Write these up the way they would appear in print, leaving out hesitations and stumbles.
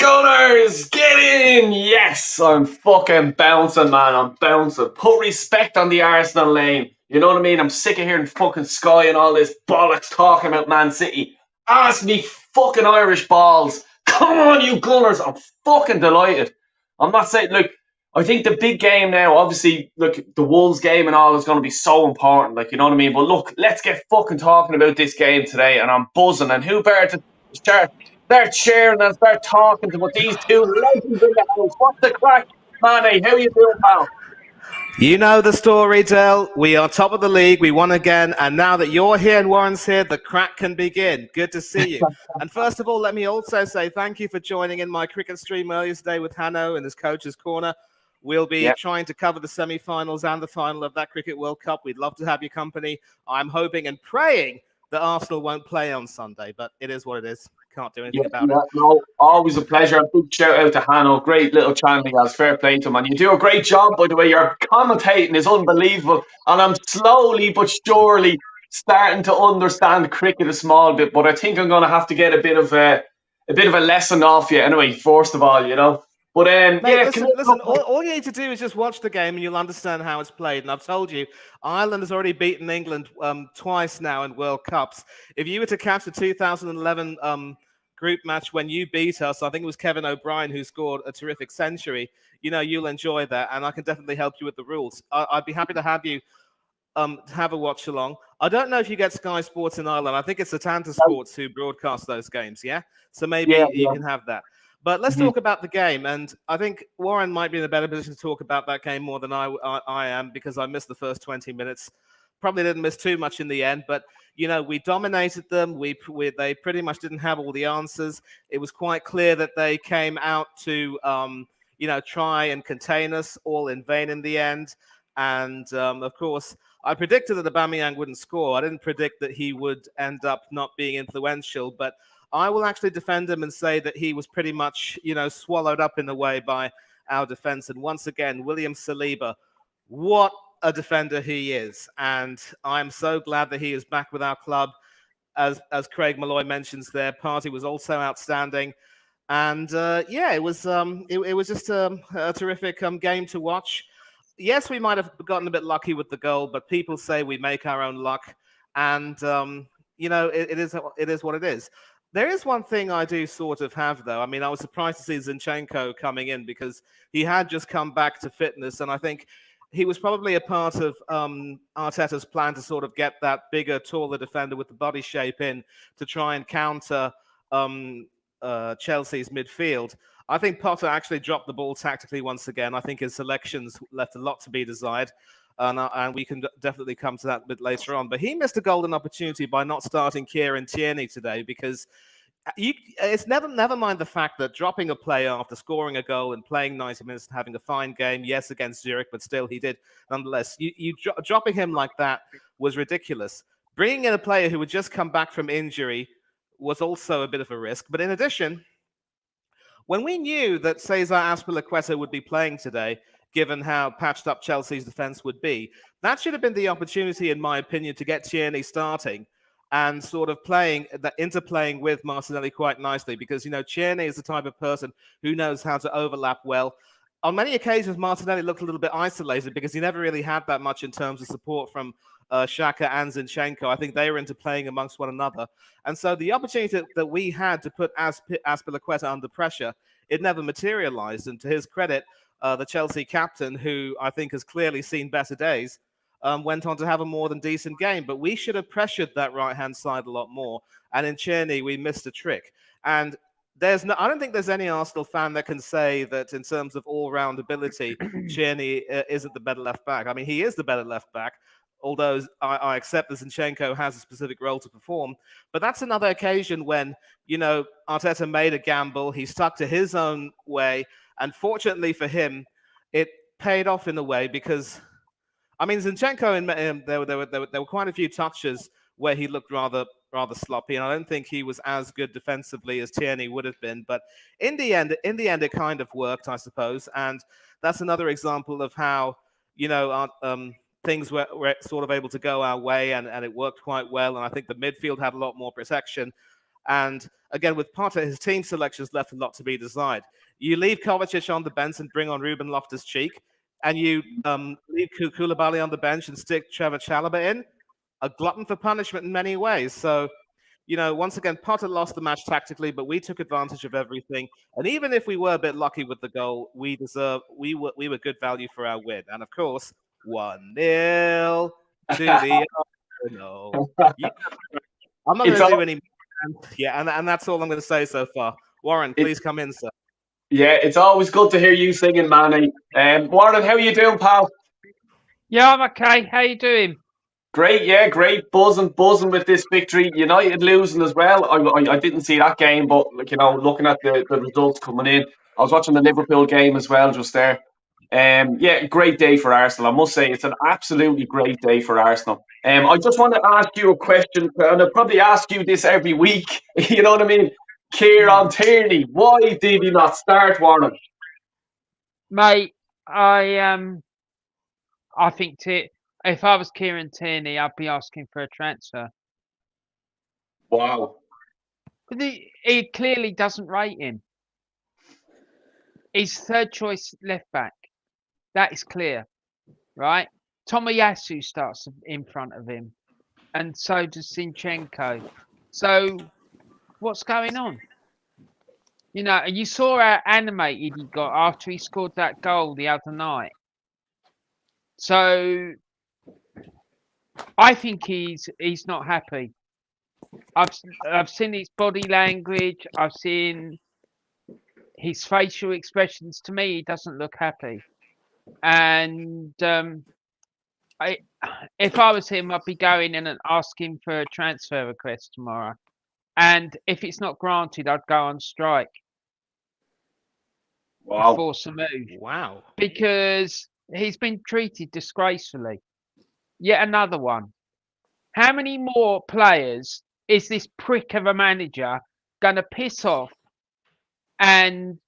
Gunners, get in! Yes, I'm fucking bouncing, man. I'm bouncing. Put respect on the Arsenal lane. You know what I mean? I'm sick of hearing fucking Sky and all this bollocks talking about Man City. Ask me fucking Irish balls. Come on, you Gunners. I'm fucking delighted. I'm not saying, look, I think the big game now, obviously, look, the Wolves game and all is going to be so important, like, you know what I mean? But look, let's get fucking talking about this game today, and I'm buzzing. And who better to start cheering and start talking to what these two legends in the house? What's the crack, Manny? How you doing, pal? You know the story, Del. We are top of the league. We won again. And now that you're here and Warren's here, the crack can begin. Good to see you. And first of all, let me also say thank you for joining in my cricket stream earlier today with Hanno in his coach's corner. We'll be trying to cover the semi-finals and the final of that Cricket World Cup. We'd love to have your company. I'm hoping and praying that Arsenal won't play on Sunday, but it is what it is. Can't do anything about it. No, always a pleasure. A big shout out to Hanno. Great little channel he has. Fair play to him. And you do a great job, by the way. Your commentating is unbelievable. And I'm slowly but surely starting to understand cricket a small bit. But I think I'm going to have to get a bit of a lesson off you anyway, first of all, you know. But Mate, listen. All you need to do is just watch the game, and you'll understand how it's played. And I've told you, Ireland has already beaten England twice now in World Cups. If you were to catch the 2011 group match when you beat us, I think it was Kevin O'Brien who scored a terrific century. You know, you'll enjoy that, and I can definitely help you with the rules. I'd be happy to have you have a watch along. I don't know if you get Sky Sports in Ireland. I think it's Atanta Sports who broadcast those games. Yeah, so maybe you can have that. But let's talk about the game, and I think Warren might be in a better position to talk about that game more than I am, because I missed the first 20 minutes. Probably didn't miss too much in the end, but you know, we dominated them. They pretty much didn't have all the answers. It was quite clear that they came out to you know, try and contain us, all in vain in the end. And of course, I predicted that Aubameyang wouldn't score. I didn't predict that he would end up not being influential, but I will actually defend him and say that he was pretty much, you know, swallowed up in a way by our defense. And once again, William Saliba, what a defender he is. And I'm so glad that he is back with our club. As Craig Malloy mentions there, Partey was also outstanding. And yeah, it was just a terrific game to watch. Yes, we might have gotten a bit lucky with the goal, but people say we make our own luck. And, you know, it is what it is. There is one thing I do sort of have, though. I mean, I was surprised to see Zinchenko coming in because he had just come back to fitness, and I think he was probably a part of Arteta's plan to sort of get that bigger, taller defender with the body shape in to try and counter Chelsea's midfield. I think Potter actually dropped the ball tactically once again. I think his selections left a lot to be desired. And we can definitely come to that a bit later on. But he missed a golden opportunity by not starting Kieran Tierney today, because it's never mind the fact that dropping a player after scoring a goal and playing 90 minutes and having a fine game, yes, against Zurich, but still he did nonetheless. Dropping him like that was ridiculous. Bringing in a player who had just come back from injury was also a bit of a risk. But in addition, when we knew that Cesar Azpilicueta would be playing today, given how patched up Chelsea's defense would be, that should have been the opportunity, in my opinion, to get Tierney starting and sort of interplaying with Martinelli quite nicely, because, you know, Tierney is the type of person who knows how to overlap well. On many occasions, Martinelli looked a little bit isolated because he never really had that much in terms of support from Xhaka and Zinchenko. I think they were interplaying amongst one another. And so the opportunity that we had to put Azpilicueta under pressure, it never materialized. And to his credit, the Chelsea captain, who I think has clearly seen better days, went on to have a more than decent game. But we should have pressured that right-hand side a lot more. And in Tierney, we missed a trick. And I don't think there's any Arsenal fan that can say that in terms of all-round ability, Tierney isn't the better left-back. I mean, he is the better left-back, although I accept that Zinchenko has a specific role to perform. But that's another occasion when, you know, Arteta made a gamble. He stuck to his own way. And fortunately for him, it paid off in a way because, I mean, Zinchenko, there were quite a few touches where he looked rather sloppy, and I don't think he was as good defensively as Tierney would have been. But in the end, it kind of worked, I suppose. And that's another example of how, you know, things were sort of able to go our way, and it worked quite well. And I think the midfield had a lot more protection. And again, with Potter, his team selections left a lot to be desired. You leave Kovacic on the bench and bring on Ruben Loftus-Cheek, and you leave Koulibaly on the bench and stick Trevor Chalobah in, a glutton for punishment in many ways. So, once again, Potter lost the match tactically, but we took advantage of everything. And even if we were a bit lucky with the goal, we were good value for our win. And of course, 1-0 to the Arsenal. I'm not going to do any more. Yeah, and that's all I'm going to say so far. Warren, please come in, sir. Yeah, it's always good to hear you singing, Manny. Warren, how are you doing, pal? Yeah, I'm okay. How you doing? Great, yeah, great. Buzzing with this victory. United losing as well. I didn't see that game, but looking at the results coming in, I was watching the Liverpool game as well just there. Yeah, great day for Arsenal. I must say it's an absolutely great day for Arsenal. I just want to ask you a question, and I'll probably ask you this every week. You know what I mean? Kieran Tierney, why did he not start, Warren? Mate, I think if I was Kieran Tierney, I'd be asking for a transfer. Wow. But he clearly doesn't rate him. He's third choice left back. That is clear, right? Tomiyasu starts in front of him, and so does Zinchenko. So what's going on? You saw how animated he got after he scored that goal the other night. So I think he's not happy. I've seen his body language. I've seen his facial expressions. To me, he doesn't look happy. And if I was him, I'd be going in and asking for a transfer request tomorrow. And if it's not granted, I'd go on strike. Wow. Force a move. Wow. Because he's been treated disgracefully. Yet another one. How many more players is this prick of a manager going to piss off, and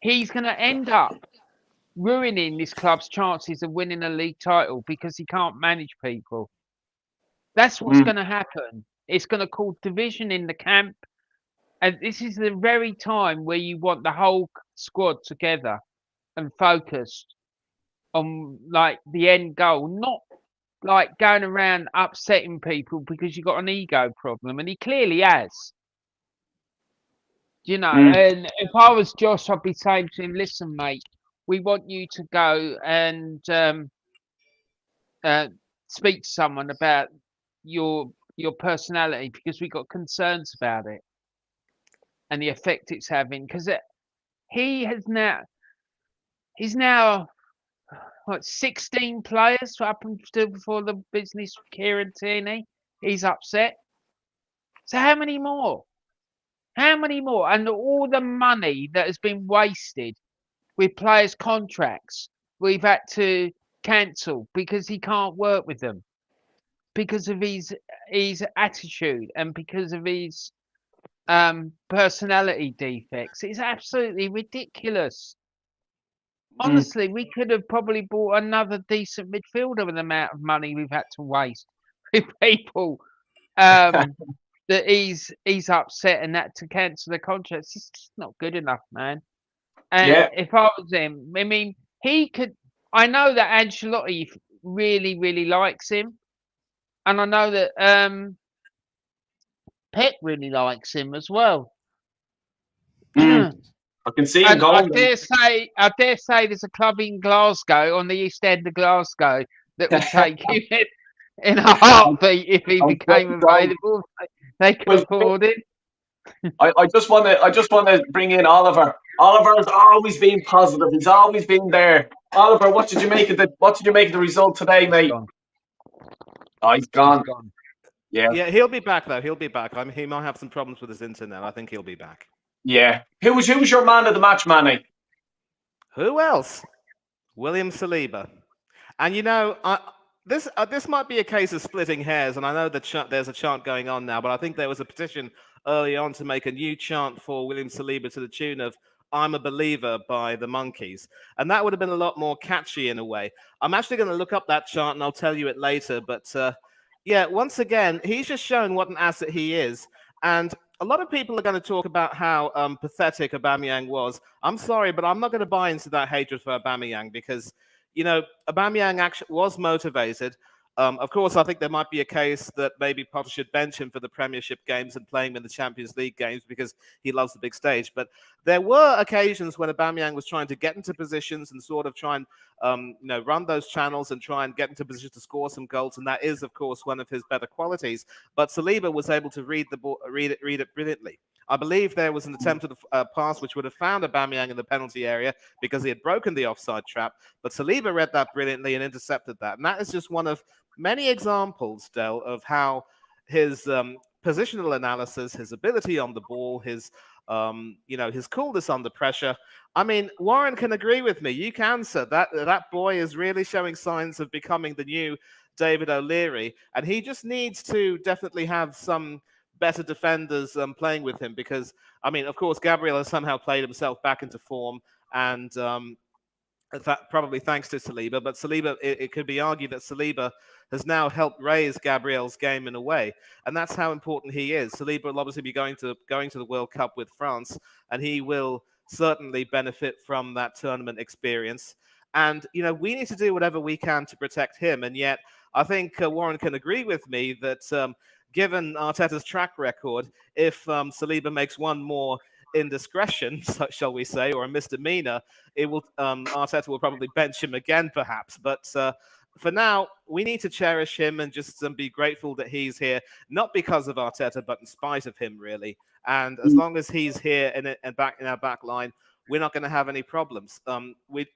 he's going to end up ruining this club's chances of winning a league title because he can't manage people? That's what's going to happen. It's going to cause division in the camp, and this is the very time where you want the whole squad together and focused on the end goal, not going around upsetting people because you got an ego problem, and he clearly has. And if I was Josh, I'd be saying to him, "Listen, mate, we want you to go and speak to someone about your personality because we got concerns about it and the effect it's having." Because he's now. What, 16 players up until before the business with Kieran Tierney? He's upset. So how many more? How many more? And all the money that has been wasted with players' contracts, we've had to cancel because he can't work with them, because of his attitude and because of his personality defects. It's absolutely ridiculous. Honestly, we could have probably bought another decent midfielder with the amount of money we've had to waste with people that he's upset and that to cancel the contract. It's just not good enough, man. And if I was him, I mean, he could. I know that Ancelotti really, really likes him, and I know that Pep really likes him as well. I can see him going. I dare say there's a club in Glasgow, on the east end of Glasgow, that would take him in a heartbeat if he became available. They could afford it. I just want to bring in Oliver. Oliver's always been positive. He's always been there. Oliver, what did you make of the result today, mate? He's gone. Yeah, he'll be back though. He'll be back. He might have some problems with his internet. I think he'll be back. Yeah. Who was your man of the match, Manny? Who else? William Saliba. And this might be a case of splitting hairs, and I know there's a chant going on now, but I think there was a petition early on to make a new chant for William Saliba to the tune of "I'm a Believer" by the Monkees, and that would have been a lot more catchy in a way. I'm actually going to look up that chant, and I'll tell you it later. But yeah, once again, he's just shown what an asset he is. And a lot of people are going to talk about how pathetic Aubameyang was. I'm sorry, but I'm not going to buy into that hatred for Aubameyang because, Aubameyang actually was motivated. Of course, I think there might be a case that maybe Potter should bench him for the Premiership games and play him in the Champions League games because he loves the big stage. But there were occasions when Aubameyang was trying to get into positions and sort of try and run those channels and try and get into position to score some goals, and that is, of course, one of his better qualities. But Saliba was able to read the ball, read it brilliantly. I believe there was an attempt at a pass which would have found Aubameyang in the penalty area because he had broken the offside trap, but Saliba read that brilliantly and intercepted that. And that is just one of many examples, Del, of how his positional analysis, his ability on the ball, his coolness under pressure. I mean, Warren can agree with me. You can, sir. That boy is really showing signs of becoming the new David O'Leary, and he just needs to definitely have some better defenders playing with him because, I mean, of course, Gabriel has somehow played himself back into form, and probably thanks to Saliba. But Saliba, it could be argued that Saliba has now helped raise Gabriel's game in a way, and that's how important he is. Saliba will obviously be going to the World Cup with France, and he will certainly benefit from that tournament experience. And we need to do whatever we can to protect him. And yet, I think Warren can agree with me that given Arteta's track record, if Saliba makes one more indiscretion, shall we say, or a misdemeanor, Arteta will probably bench him again, perhaps. But for now, we need to cherish him and just be grateful that he's here, not because of Arteta, but in spite of him, really. And as long as he's here and back in our back line, we're not going to have any problems.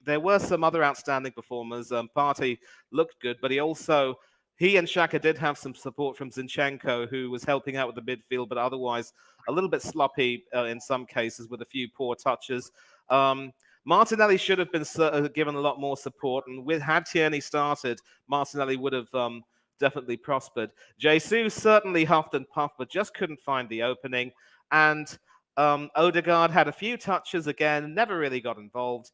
There were some other outstanding performers. Partey looked good, but he and Xhaka did have some support from Zinchenko, who was helping out with the midfield, but otherwise a little bit sloppy in some cases with a few poor touches. Martinelli should have been given a lot more support, and had Tierney started, Martinelli would have definitely prospered. Jesus certainly huffed and puffed, but just couldn't find the opening. And Odegaard had a few touches again, never really got involved.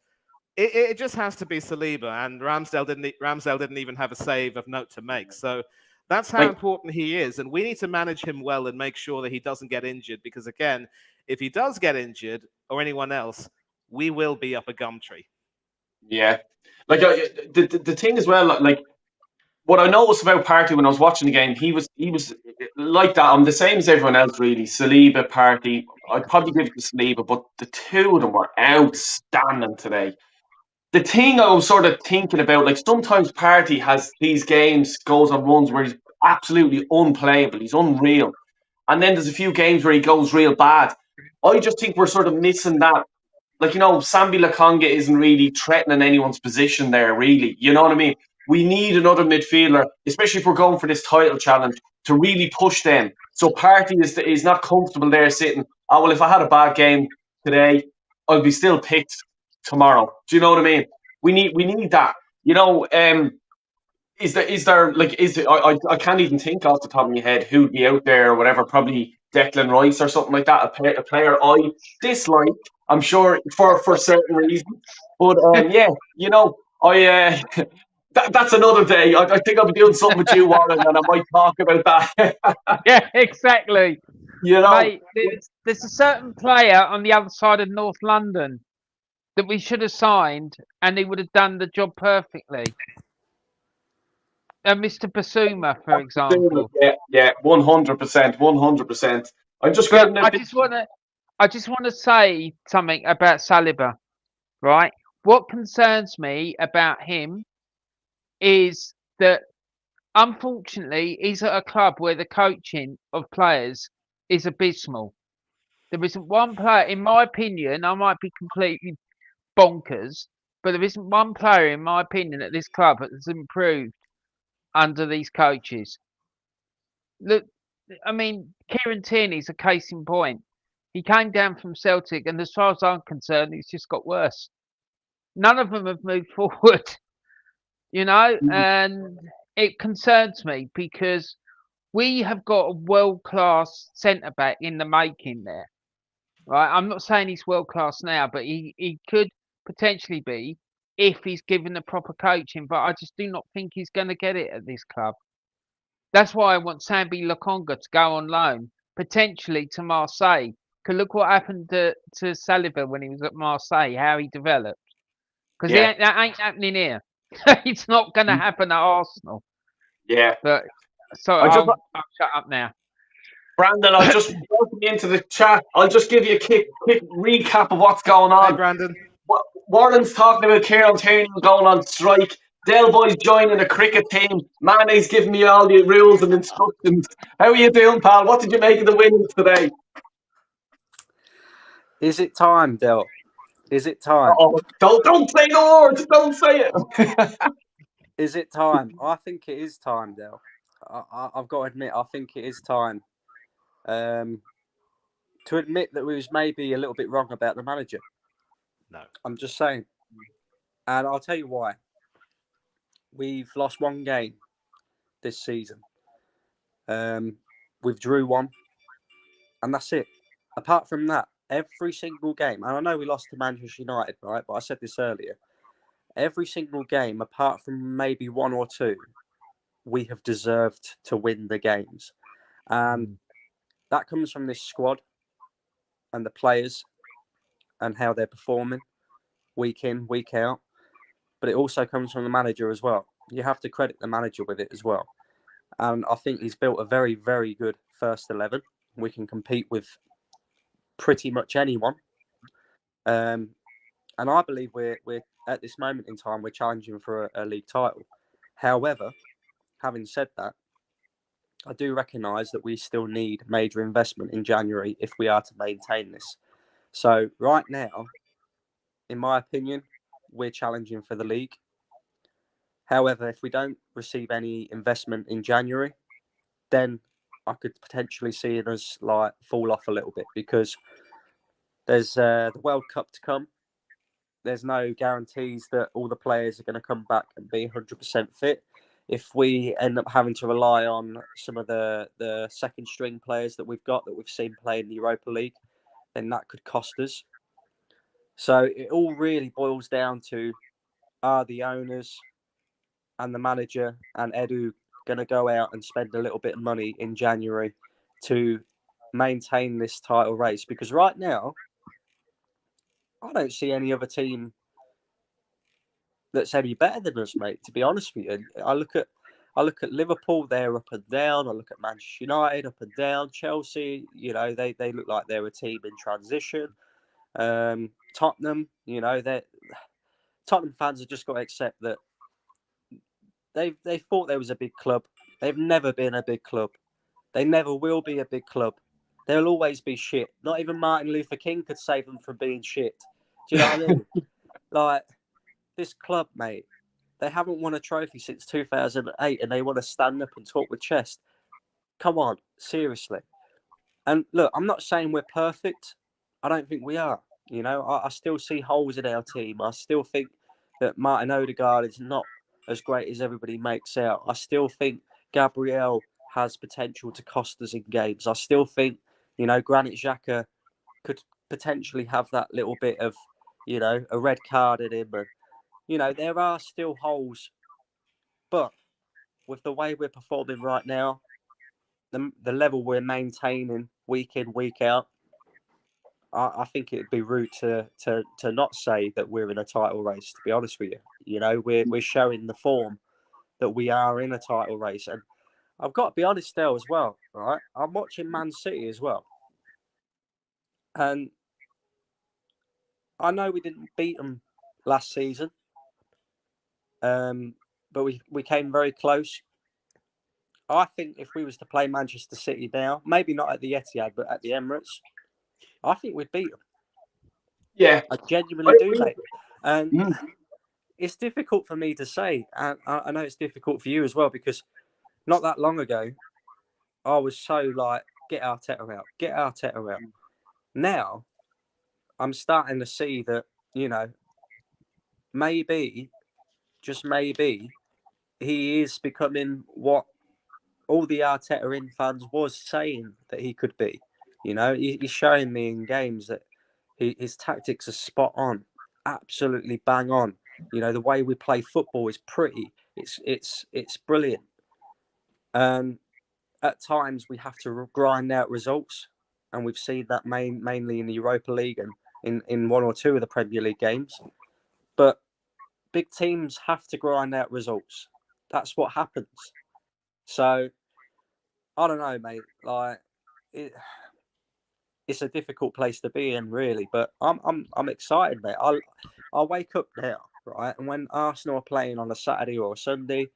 It just has to be Saliba, and Ramsdale didn't even have a save of note to make. So that's how important he is, and we need to manage him well and make sure that he doesn't get injured. Because again, if he does get injured or anyone else, we will be up a gum tree. Yeah, like the thing as well, like what I noticed about Partey when I was watching the game, he was like that. I'm the same as everyone else, really. Saliba, Partey. I'd probably give it to Saliba, but the two of them were outstanding today. The thing I was sort of thinking about, like sometimes Partey has these games, goes on runs where he's absolutely unplayable, he's unreal. And then there's a few games where he goes real bad. I just think we're sort of missing that. Like, Sambi Lokonga isn't really threatening anyone's position there, really. You know what I mean? We need another midfielder, especially if we're going for this title challenge, to really push them. So Partey is not comfortable there sitting, oh, well, if I had a bad game today, I'll be still picked tomorrow. Do you know what I mean? We need that. I can't even think off the top of my head who'd be out there or whatever. Probably Declan Rice or something like that. A player I dislike, I'm sure, for certain reasons. But that's another day. I think I'll be doing something with you, Warren, and I might talk about that. Yeah, exactly. Mate, there's a certain player on the other side of North London that we should have signed, and he would have done the job perfectly. Mr. Basuma, for example. Yeah, 100%. I just want to say something about Saliba, right? What concerns me about him is that, unfortunately, he's at a club where the coaching of players is abysmal. There isn't one player, in my opinion, I might be completely bonkers, but there isn't one player, in my opinion, at this club that has improved under these coaches. Look, I mean, Kieran Tierney's a case in point. He came down from Celtic, and as far as I'm concerned, he's just got worse. None of them have moved forward, and it concerns me because we have got a world-class centre-back in the making there. Right? I'm not saying he's world-class now, but he could potentially be if he's given the proper coaching, but I just do not think he's going to get it at this club. That's why I want Sambi Lokonga to go on loan potentially to Marseille. Because look what happened to Saliba when he was at Marseille, how he developed. Because Yeah. that ain't happening here. It's not going to happen at Arsenal. Yeah. But so I just, I'll shut up now. Brandon, I'll just welcome you into the chat. I'll just give you a quick recap of what's going Hey, on. Brandon. Warren's talking about Kieran Tierney going on strike. Del Boy's joining a cricket team. Mane's giving me all the rules and instructions. How are you doing, pal? What did you make of the winnings today? Is it time, Del? Is it time? Oh, don't say the words. Don't say it. Is it time? I think it is time, Del. I've got to admit, I think it is time to admit that we was maybe a little bit wrong about the manager. No. I'm just saying. And I'll tell you why. We've lost one game this season. We've drew one. And that's it. Apart from that, every single game, and I know we lost to Manchester United, right? But I said this earlier. Every single game, apart from maybe one or two, we have deserved to win the games. And that comes from this squad and the players and how they're performing week in, week out. But it also comes from the manager as well. You have to credit the manager with it as well. And I think he's built a very, very good first 11. We can compete with pretty much anyone. And I believe we're at this moment in time, we're challenging for a league title. However, having said that, I do recognise that we still need major investment in January if we are to maintain this. So right now, in my opinion, we're challenging for the league. However, if we don't receive any investment in January, then I could potentially see us like fall off a little bit because there's the World Cup to come. There's no guarantees that all the players are going to come back and be 100% fit. If we end up having to rely on some of the second string players that we've seen play in the Europa League, then that could cost us. So it all really boils down to, are the owners and the manager and Edu going to go out and spend a little bit of money in January to maintain this title race? Because right now, I don't see any other team that's any better than us, mate. To be honest with you, I look at Liverpool, they're up and down. I look at Manchester United, up and down. Chelsea, you know, they look like they're a team in transition. Tottenham, you know, Tottenham fans have just got to accept that they thought there was a big club. They've never been a big club. They never will be a big club. They'll always be shit. Not even Martin Luther King could save them from being shit. Do you know what I mean? Like, this club, mate, they haven't won a trophy since 2008 and they want to stand up and talk with chest. Come on, seriously. And look, I'm not saying we're perfect. I don't think we are. You know, I still see holes in our team. I still think that Martin Odegaard is not as great as everybody makes out. I still think Gabriel has potential to cost us in games. I still think, you know, Granit Xhaka could potentially have that little bit of, you know, a red card in him. And, you know, there are still holes. But with the way we're performing right now, the level we're maintaining week in, week out, I think it'd be rude to not say that we're in a title race, to be honest with you. You know, we're showing the form that we are in a title race. And I've got to be honest there as well, right? I'm watching Man City as well. And I know we didn't beat them last season, but we came very close. I think if we was to play Manchester City now, maybe not at the Etihad, but at the Emirates, I think we'd beat them. Yeah. I genuinely do, mate. And it's difficult for me to say. And I know it's difficult for you as well, because not that long ago, I was so like, get Arteta out, get Arteta out. Now, I'm starting to see that, you know, maybe, just maybe, he is becoming what all the Arteta in fans was saying that he could be. You know, he's showing me in games that his tactics are spot on, absolutely bang on. You know, the way we play football is pretty. It's brilliant. at times we have to grind out results, and we've seen that mainly in the Europa League and in one or two of the Premier League games. But big teams have to grind out results. That's what happens. So I don't know, mate. Like it's a difficult place to be in, really. But I'm excited, mate. I'll wake up now, right? And when Arsenal are playing on a Saturday or a Sunday,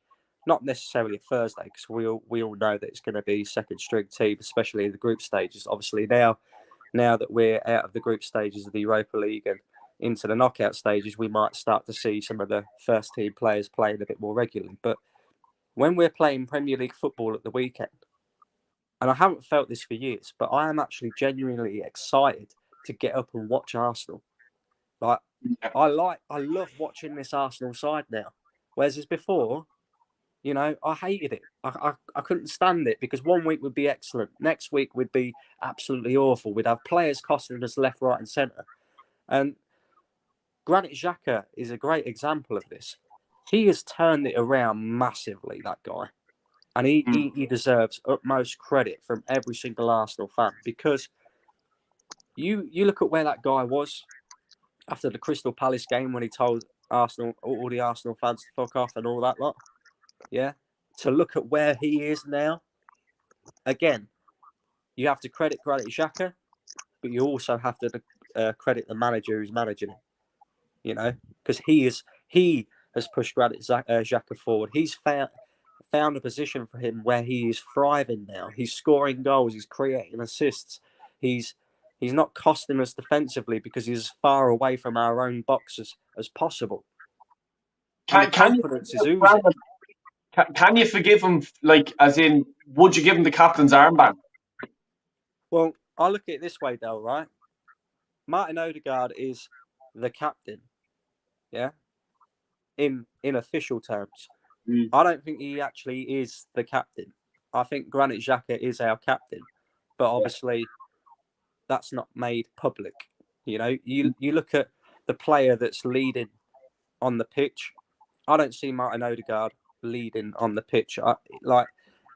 not necessarily a Thursday, because we all know that it's going to be second string team, especially in the group stages. Obviously now that we're out of the group stages of the Europa League and into the knockout stages, we might start to see some of the first team players playing a bit more regularly. But when we're playing Premier League football at the weekend, and I haven't felt this for years, but I am actually genuinely excited to get up and watch Arsenal. Like I love watching this Arsenal side now. Whereas before, you know, I hated it. I couldn't stand it because one week would be excellent, next week would be absolutely awful. We'd have players costing us left, right, and centre. And Granit Xhaka is a great example of this. He has turned it around massively, that guy. And he deserves utmost credit from every single Arsenal fan, because you look at where that guy was after the Crystal Palace game when he told Arsenal, all the Arsenal fans to fuck off and all that lot. Yeah. To look at where he is now, again, you have to credit Granit Xhaka, but you also have to credit the manager who's managing him. You know, because he has pushed Granit Xhaka forward. He's found a position for him where he is thriving now. He's scoring goals. He's creating assists. He's not costing us defensively because he's as far away from our own box as possible. Confidence is oozing. Can you forgive him? Like, as in, would you give him the captain's armband? Well, I look at it this way, Del. Right, Martin Odegaard is the captain. Yeah, in official terms. I don't think he actually is the captain. I think Granit Xhaka is our captain, but obviously that's not made public. You know, you look at the player that's leading on the pitch. I don't see Martin Odegaard leading on the pitch. Like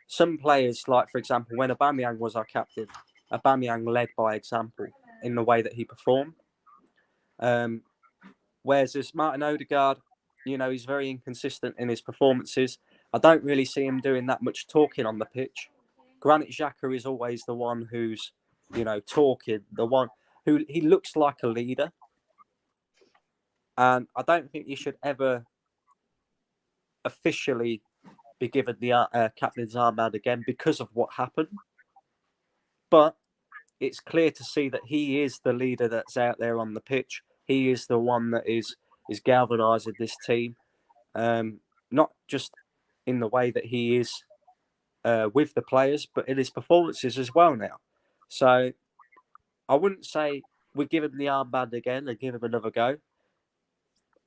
some players, like for example, when Aubameyang was our captain, Aubameyang led by example in the way that he performed. Whereas this Martin Odegaard, you know, he's very inconsistent in his performances. I don't really see him doing that much talking on the pitch. Granit Xhaka is always the one who's, you know, talking, the one who he looks like a leader. And I don't think he should ever officially be given the captain's armband again because of what happened. But it's clear to see that he is the leader that's out there on the pitch. He is the one that is galvanising this team, not just in the way that he is with the players, but in his performances as well now. So I wouldn't say we give him the armband again and give him another go.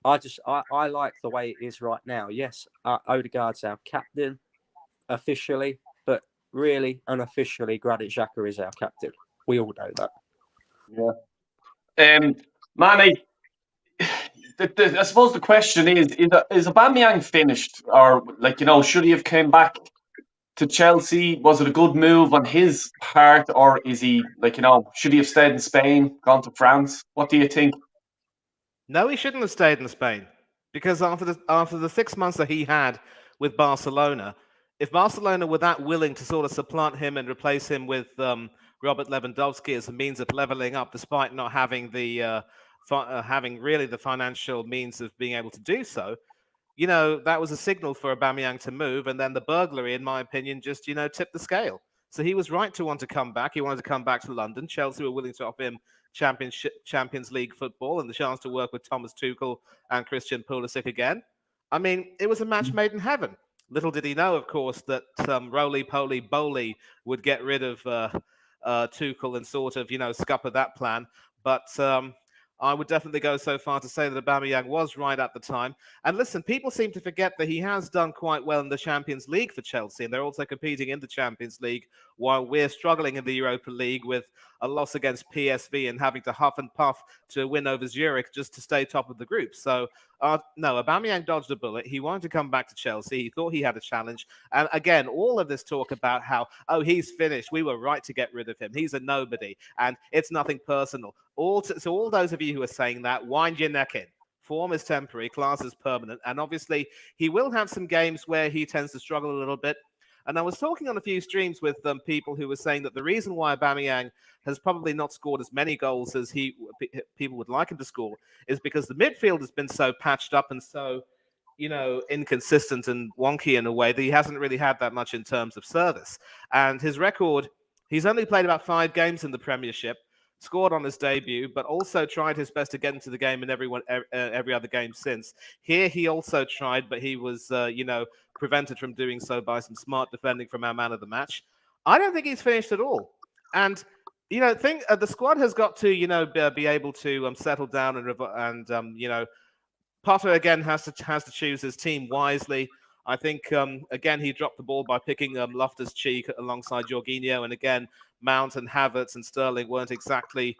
I like the way it is right now. Yes, Odegaard's our captain officially, but really unofficially, Granit Xhaka is our captain. We all know that. Yeah. Manny, I suppose the question is Aubameyang finished, or like, you know, should he have came back to Chelsea? Was it a good move on his part, or is he, like, you know, should he have stayed in Spain, gone to France? What do you think? No, he shouldn't have stayed in Spain, because after the 6 months that he had with Barcelona, if Barcelona were that willing to sort of supplant him and replace him with Robert Lewandowski as a means of leveling up, despite not having the having really the financial means of being able to do so, you know, that was a signal for Aubameyang to move, and then the burglary, in my opinion, just, you know, tipped the scale. So he was right to want to come back. He wanted to come back to London. Chelsea were willing to offer him Champions League football and the chance to work with Thomas Tuchel and Christian Pulisic again. I mean, it was a match made in heaven. Little did he know, of course, that roly-poly Bowley would get rid of Tuchel and sort of, you know, scupper that plan. But I would definitely go so far to say that Aubameyang was right at the time. And listen, people seem to forget that he has done quite well in the Champions League for Chelsea, and they're also competing in the Champions League while we're struggling in the Europa League with a loss against PSV and having to huff and puff to win over Zurich just to stay top of the group. So no, Aubameyang dodged a bullet. He wanted to come back to Chelsea. He thought he had a challenge. And again, all of this talk about how, oh, he's finished. We were right to get rid of him. He's a nobody. And it's nothing personal. So all those of you who are saying that, wind your neck in. Form is temporary, class is permanent. And obviously, he will have some games where he tends to struggle a little bit. And I was talking on a few streams with people who were saying that the reason why Aubameyang has probably not scored as many goals as people would like him to score is because the midfield has been so patched up and so, inconsistent and wonky in a way that he hasn't really had that much in terms of service. And his record, he's only played about 5 games in the Premiership, scored on his debut, but also tried his best to get into the game in every other game since. Here he also tried, but he was, prevented from doing so by some smart defending from our man of the match. I don't think he's finished at all. And, the squad has got to, be able to settle down and Potter again has to choose his team wisely. I think again he dropped the ball by picking Loftus-Cheek alongside Jorginho, and again Mount and Havertz and Sterling weren't exactly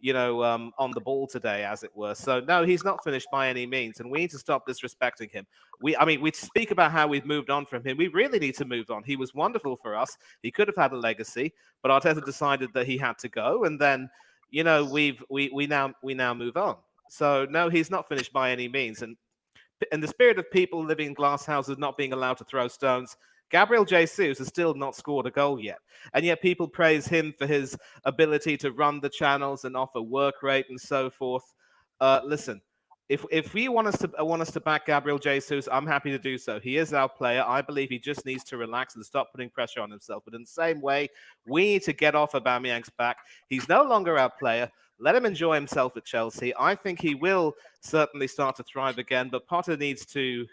on the ball today, as it were. So no, he's not finished by any means, and we need to stop disrespecting him. We speak about how we've moved on from him. We really need to move on. He was wonderful for us. He could have had a legacy, but Arteta decided that he had to go, and then we now move on. So no, he's not finished by any means. And in the spirit of people living in glass houses not being allowed to throw stones, Gabriel Jesus has still not scored a goal yet. And yet people praise him for his ability to run the channels and offer work rate and so forth. Listen, if we want us to back Gabriel Jesus, I'm happy to do so. He is our player. I believe he just needs to relax and stop putting pressure on himself. But in the same way, we need to get off Aubameyang's back. He's no longer our player. Let him enjoy himself at Chelsea. I think he will certainly start to thrive again, but Potter needs to,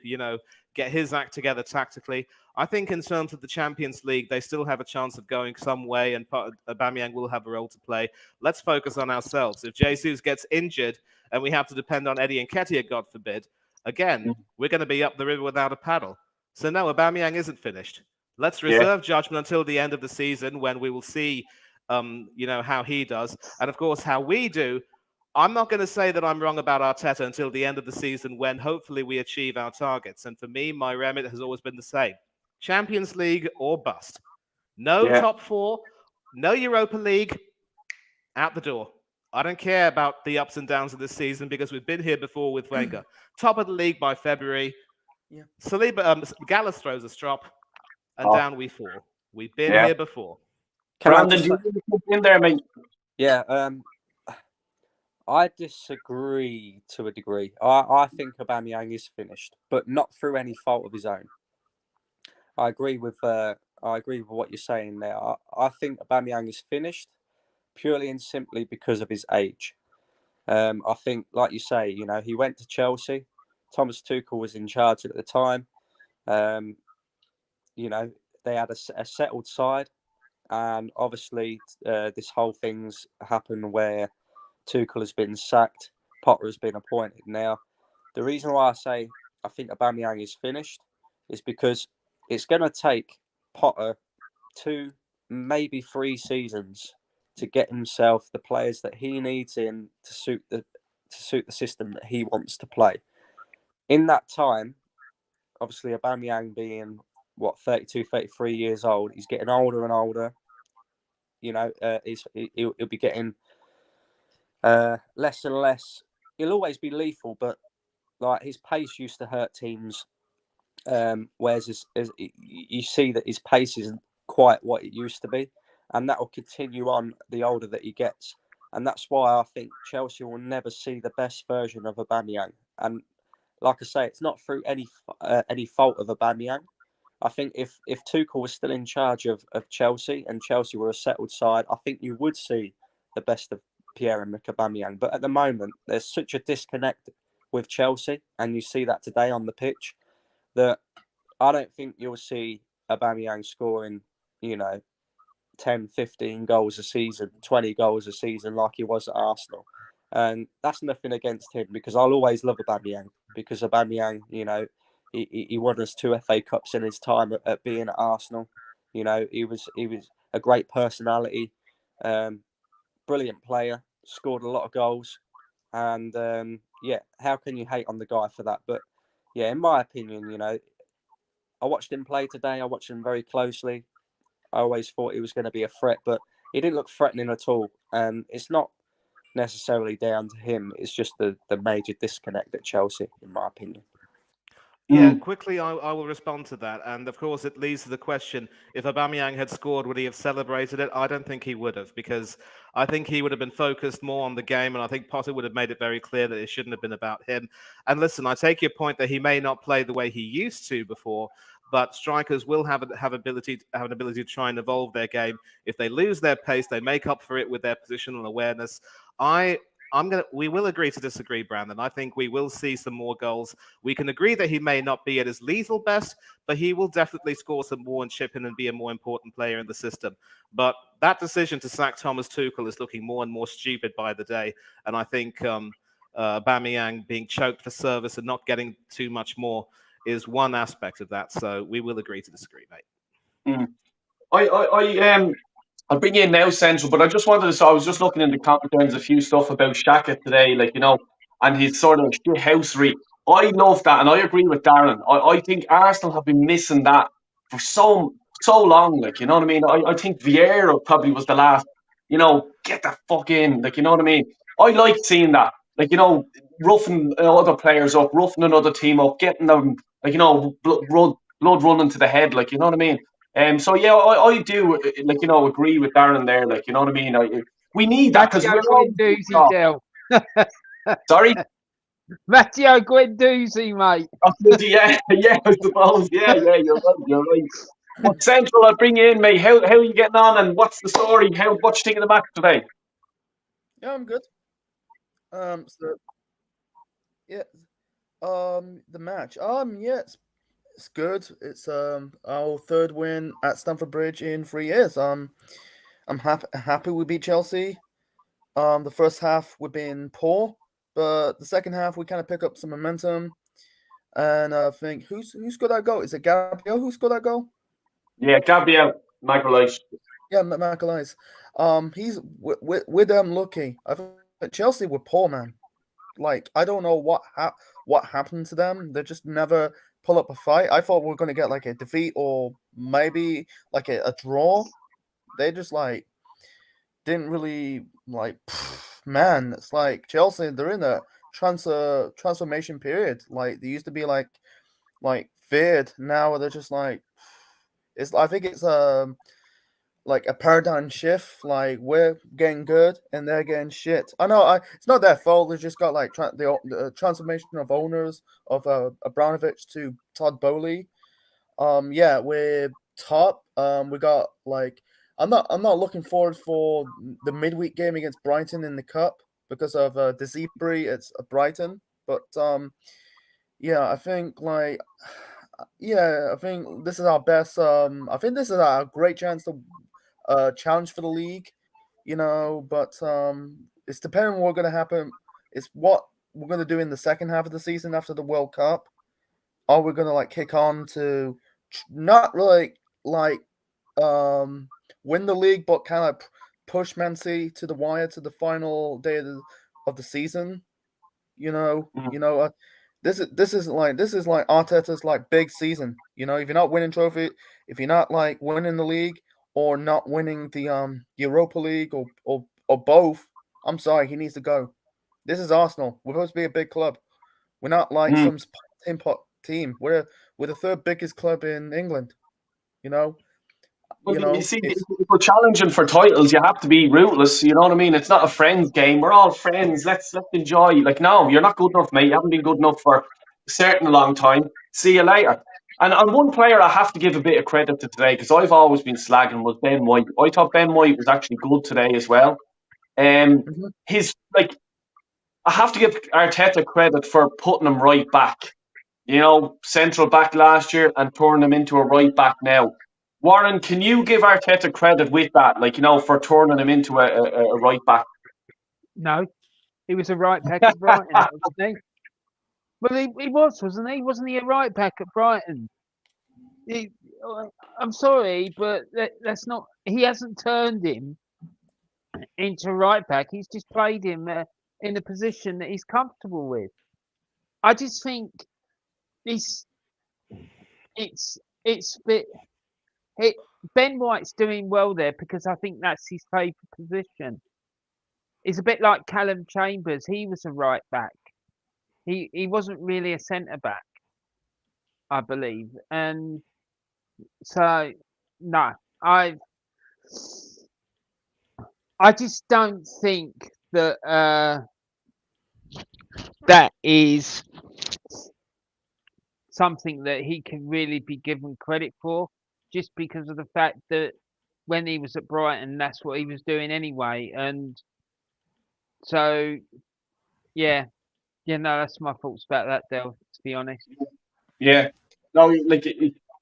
get his act together tactically. I think in terms of the Champions League, they still have a chance of going some way, and Aubameyang will have a role to play. Let's focus on ourselves. If Jesus gets injured and we have to depend on Eddie Nketiah, God forbid, again, we're going to be up the river without a paddle. So no, Aubameyang isn't finished. Let's reserve judgment until the end of the season when we will see how he does. And of course, how we do. I'm not going to say that I'm wrong about Arteta until the end of the season when hopefully we achieve our targets. And for me, my remit has always been the same. Champions League or bust. No top 4, no Europa League, out the door. I don't care about the ups and downs of this season because we've been here before with Wenger. Top of the league by February. Yeah. Saliba, Gallas throws a strop and down we fall. We've been here before. Brandon, do you in there, mate? Yeah, I disagree to a degree. I think Aubameyang is finished, but not through any fault of his own. I agree with what you're saying there. I think Aubameyang is finished purely and simply because of his age. I think, like you say, he went to Chelsea. Thomas Tuchel was in charge at the time. They had a settled side, and obviously this whole thing's happened where Tuchel has been sacked, Potter has been appointed. Now, the reason why I say I think Aubameyang is finished is because it's going to take Potter 2, maybe 3 seasons to get himself the players that he needs in to suit the system that he wants to play. In that time, obviously Aubameyang being 32, 33 years old, he's getting older and older. He'll be getting less and less. He'll always be lethal, but like his pace used to hurt teams. Whereas you see that his pace isn't quite what it used to be, and that will continue on the older that he gets. And that's why I think Chelsea will never see the best version of Aubameyang. And like I say, it's not through any fault of Aubameyang. I think if Tuchel was still in charge of Chelsea and Chelsea were a settled side, I think you would see the best of Pierre-Emerick Aubameyang. But at the moment, there's such a disconnect with Chelsea, and you see that today on the pitch, that I don't think you'll see Aubameyang scoring, 10, 15 goals a season, 20 goals a season like he was at Arsenal. And that's nothing against him, because I'll always love Aubameyang, because Aubameyang, he won us 2 FA Cups in his time at being at Arsenal. He was a great personality, brilliant player, scored a lot of goals. And yeah, how can you hate on the guy for that? But yeah, in my opinion, I watched him play today. I watched him very closely. I always thought he was going to be a threat, but he didn't look threatening at all. And it's not necessarily down to him. It's just the major disconnect at Chelsea, in my opinion. Yeah, Mm. quickly, I will respond to that. And of course, it leads to the question, if Aubameyang had scored, would he have celebrated it? I don't think he would have, because I think he would have been focused more on the game. And I think Potter would have made it very clear that it shouldn't have been about him. And listen, I take your point that he may not play the way he used to before, but strikers will have an ability to try and evolve their game. If they lose their pace, they make up for it with their positional awareness. We will agree to disagree, Brandon. I think we will see some more goals. We can agree that he may not be at his lethal best, but he will definitely score some more and chip in and be a more important player in the system. But that decision to sack Thomas Tuchel is looking more and more stupid by the day. And I think Aubameyang being choked for service and not getting too much more is one aspect of that. So we will agree to disagree, mate. Mm. I'll bring you in now, Central, but I just wanted to. So I was just looking in the comments. There's a few stuff about Shaka today, and his sort of shithousery. I love that, and I agree with Darren. I think Arsenal have been missing that for so long. You know what I mean? I think Vieira probably was the last. Get the fuck in. You know what I mean? I like seeing that. Roughing other players up, roughing another team up, getting them, blood running to the head. You know what I mean? So yeah, I do agree with Darren there. You know what I mean? We need that because Matteo we're Guendouzi, Del. sorry. Matteo Guendouzi, mate. Yeah, I suppose. Yeah, you're right. But Central, I'll bring you in, mate. How are you getting on, and what's the story? What you think of the match today? Yeah, I'm good. So yeah, the match. Yeah, it's good. It's our third win at Stamford Bridge in 3 years. I'm happy we beat Chelsea. The first half we've been poor, but the second half we kind of pick up some momentum. And I think who scored that goal? Is it Gabriel who scored that goal? Yeah, Gabriel Magalhaes. Yeah, Magalhaes. He's with them lucky. I think Chelsea were poor, man. I don't know what happened to them. They just never pull up a fight. I thought we were going to get a defeat or maybe a draw. They just didn't really man. It's Chelsea. They're in a transformation period. They used to be feared. Now they're just it's. I think it's a paradigm shift. We're getting good and they're getting shit. I know. It's not their fault. They just got the transformation of owners of Abramovich to Todd Bowley. Yeah, we're top. We got I'm not looking forward for the midweek game against Brighton in the cup because of De Zerbi. It's Brighton, but yeah, I think yeah, I think this is our best. I think this is a great chance to challenge for the league, but it's depending on what's going to happen. It's what we're going to do in the second half of the season after the World Cup. Are we going to kick on to not really win the league, but kind of push Man City to the wire to the final day of the season? This is Arteta's big season. If you're not winning trophy, if you're not winning the league or not winning the Europa League or both, I'm sorry, he needs to go. This is Arsenal. We're supposed to be a big club. We're not some tin pot team. We're the third biggest club in England. You see, if we're challenging for titles, you have to be ruthless. You know what I mean? It's not a friends game. We're all friends. Let's enjoy. No, you're not good enough, mate. You haven't been good enough for a certain long time. See you later. And one player I have to give a bit of credit to today, because I've always been slagging, was Ben White. I thought Ben White was actually good today as well. His I have to give Arteta credit for putting him right back. Central back last year and turning him into a right back now. Warren, can you give Arteta credit with that? For turning him into a right back? No, he was a right back at Brighton, wasn't he? Well, he was, wasn't he? Wasn't he a right back at Brighton? I'm sorry, but that's not. He hasn't turned him into right back. He's just played him in a position that he's comfortable with. I just think it's bit. Ben White's doing well there because I think that's his favourite position. It's a bit like Callum Chambers. He was a right back. He wasn't really a centre back, I believe. And so no, I just don't think that that is something that he can really be given credit for, just because of the fact that when he was at Brighton, that's what he was doing anyway. And so, yeah, no, that's my thoughts about that, Del. To be honest, Yeah. No, like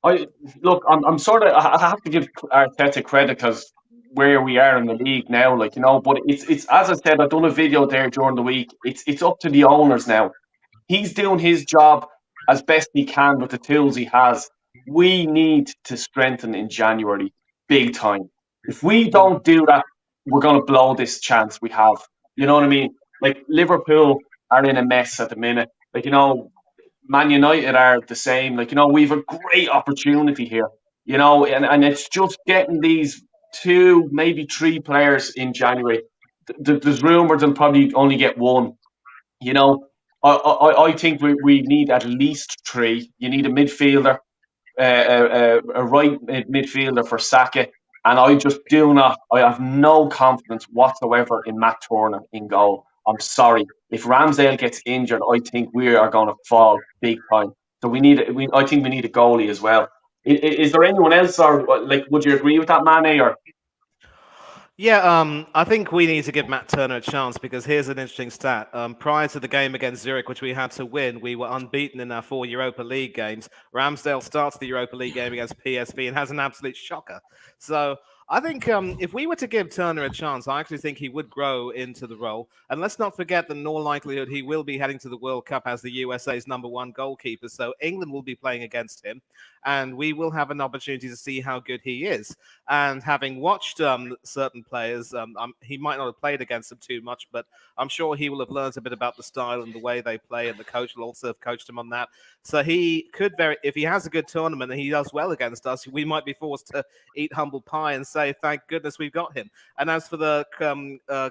I look, I'm sort of I have to give Arteta credit because where we are in the league now, like but it's as I said, I've done a video there during the week. It's up to the owners now. He's doing his job as best he can with the tools he has. We need to strengthen in January, big time. If we don't do that, we're going to blow this chance we have. You know what I mean? Like Liverpool are in a mess at the minute. Like Man United are the same. Like we've a great opportunity here. And it's just getting these 2, maybe 3 players in January. There's rumours they'll probably only get 1. I think we need at least 3. You need a midfielder, a right midfielder for Saka, and I have no confidence whatsoever in Matt Turner in goal. I'm sorry. If Ramsdale gets injured, I think we are going to fall big time. So I think we need a goalie as well. Is there anyone else, or would you agree with that, Mane? Or Yeah, I think we need to give Matt Turner a chance because here's an interesting stat. Prior to the game against Zurich, which we had to win, we were unbeaten in our 4 Europa League games. Ramsdale starts the Europa League game against PSV and has an absolute shocker. So I think if we were to give Turner a chance, I actually think he would grow into the role. And let's not forget that in all likelihood, he will be heading to the World Cup as the USA's #1 goalkeeper. So England will be playing against him. And we will have an opportunity to see how good he is. And having watched certain players, he might not have played against them too much, but I'm sure he will have learned a bit about the style and the way they play, and the coach will also have coached him on that. So he could if he has a good tournament and he does well against us, we might be forced to eat humble pie and say, thank goodness we've got him. And as for the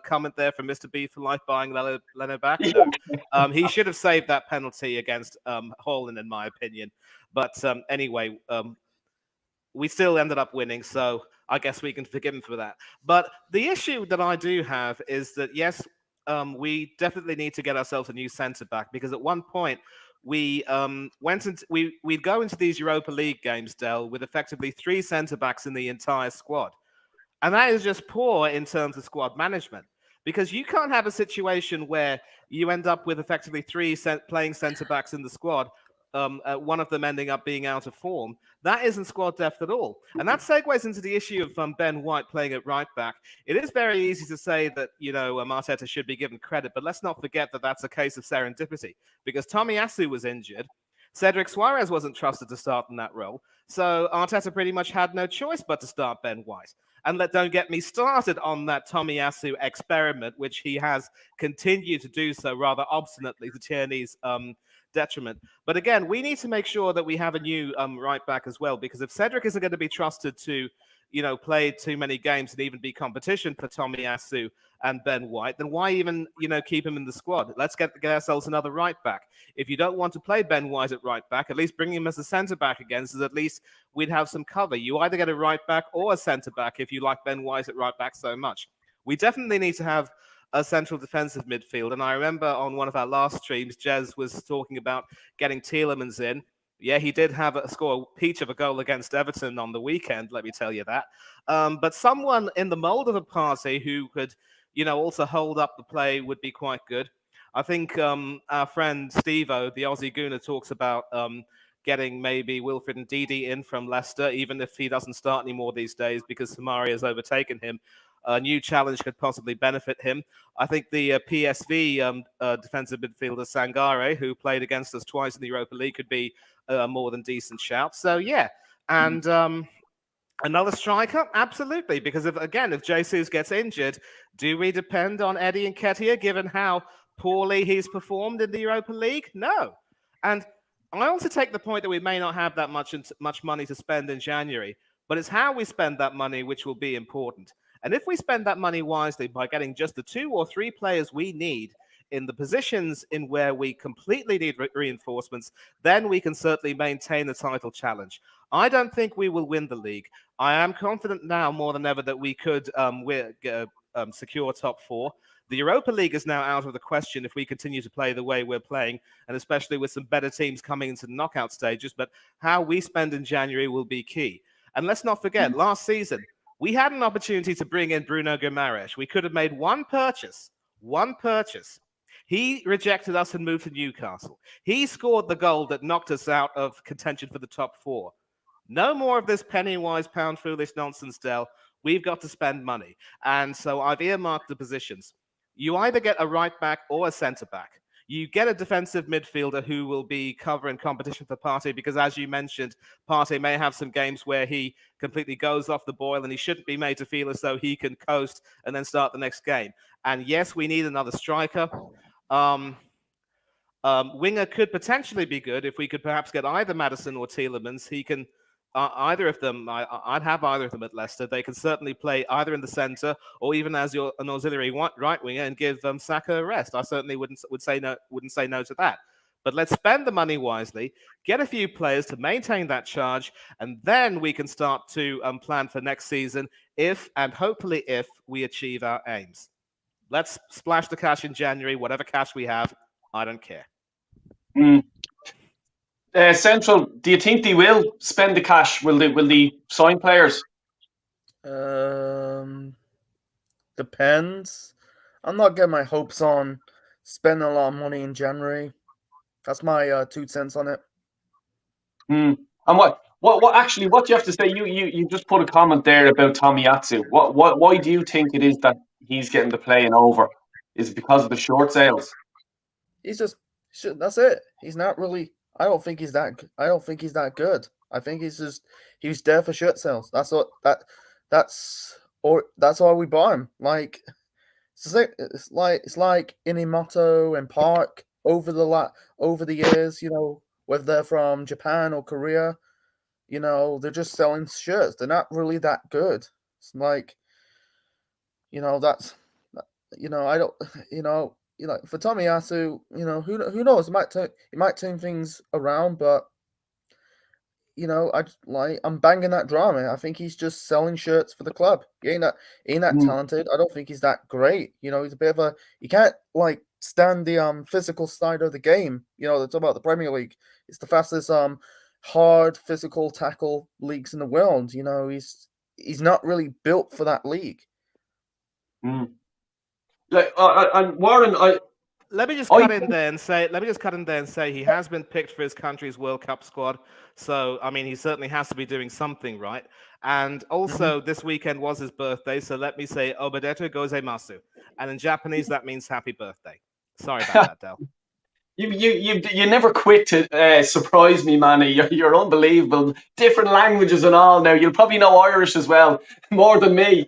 comment there from Mr. B for life buying Leno back, he should have saved that penalty against Haaland, in my opinion. But anyway, we still ended up winning, so I guess we can forgive him for that. But the issue that I do have is that, yes, we definitely need to get ourselves a new centre-back, because at one point we'd go into these Europa League games, Del, with effectively 3 centre-backs in the entire squad. And that is just poor in terms of squad management, because you can't have a situation where you end up with effectively 3 playing centre-backs in the squad, one of them ending up being out of form. That isn't squad depth at all. And that segues into the issue of Ben White playing at right back. It is very easy to say that, Arteta should be given credit, but let's not forget that that's a case of serendipity, because Tomiyasu was injured. Cedric Suarez wasn't trusted to start in that role. So Arteta pretty much had no choice but to start Ben White. And don't get me started on that Tomiyasu experiment, which he has continued to do so rather obstinately to Tierney's detriment. But again, we need to make sure that we have a new right back as well, because if Cedric isn't going to be trusted to, play too many games and even be competition for Tomiyasu and Ben White, then why even, keep him in the squad? Let's get ourselves another right back. If you don't want to play Ben White at right back, at least bring him as a centre back again, so at least we'd have some cover. You either get a right back or a centre back if you like Ben White at right back so much. We definitely need to have a central defensive midfield. And I remember on one of our last streams, Jez was talking about getting Tielemans in. Yeah, he did score a peach of a goal against Everton on the weekend, let me tell you that. But someone in the mould of a party who could, also hold up the play would be quite good. I think our friend Steve-O, the Aussie Gooner, talks about getting maybe Wilfred Ndidi in from Leicester, even if he doesn't start anymore these days because Samari has overtaken him. A new challenge could possibly benefit him. I think the PSV defensive midfielder Sangare, who played against us twice in the Europa League, could be a more than decent shout. So, yeah. And another striker? Absolutely. Because, if Jesus gets injured, do we depend on Eddie Nketiah, given how poorly he's performed in the Europa League? No. And I also take the point that we may not have that much money to spend in January, but it's how we spend that money which will be important. And if we spend that money wisely by getting just the 2 or 3 players we need in the positions in where we completely need reinforcements, then we can certainly maintain the title challenge. I don't think we will win the league. I am confident now more than ever that we could secure top 4. The Europa League is now out of the question if we continue to play the way we're playing, and especially with some better teams coming into the knockout stages. But how we spend in January will be key. And let's not forget, last season, we had an opportunity to bring in Bruno Guimaraes. We could have made one purchase. He rejected us and moved to Newcastle. He scored the goal that knocked us out of contention for the top 4. No more of this penny-wise, pound-foolish nonsense, Del. We've got to spend money. And so I've earmarked the positions. You either get a right back or a centre back. You get a defensive midfielder who will be covering competition for Partey, because as you mentioned, Partey may have some games where he completely goes off the boil and he shouldn't be made to feel as though he can coast and then start the next game. And yes, we need another striker. Winger could potentially be good if we could perhaps get either Maddison or Tielemans. He can... either of them, I'd have either of them at Leicester. They can certainly play either in the centre or even as an auxiliary right winger and give Saka a rest. I certainly wouldn't say no to that. But let's spend the money wisely, get a few players to maintain that charge, and then we can start to plan for next season if we achieve our aims. Let's splash the cash in January, whatever cash we have. I don't care. Central, do you think they will spend the cash? Will they sign players? Depends. I'm not getting my hopes on spending a lot of money in January. That's my 2 cents on it. And what do you have to say? You just put a comment there about Tomiyasu. Why do you think it is that he's getting the playing over? Is it because of the short sales? He's just that's it. He's not really. I don't think he's that good. I think he's there for shirt sales. That's why we buy him. Like it's like Inamoto and Park over the years, whether they're from Japan or Korea, they're just selling shirts. They're not really that good. It's like, I don't, for Tomiyasu, who knows? He might turn things around, but I'm banging that drama. I think he's just selling shirts for the club. He ain't that talented. I don't think he's that great. He's a bit of he can't stand the physical side of the game. They talk about the Premier League. It's the fastest hard physical tackle leagues in the world. He's not really built for that league. And Warren, let me just cut in there and say he has been picked for his country's World Cup squad. So I mean, he certainly has to be doing something right. And also, this weekend was his birthday, so let me say obedeto gozaimasu. And in Japanese, that means happy birthday. Sorry about that, Del. You never quit to surprise me, Manny. You're unbelievable. Different languages and all now. You'll probably know Irish as well, more than me.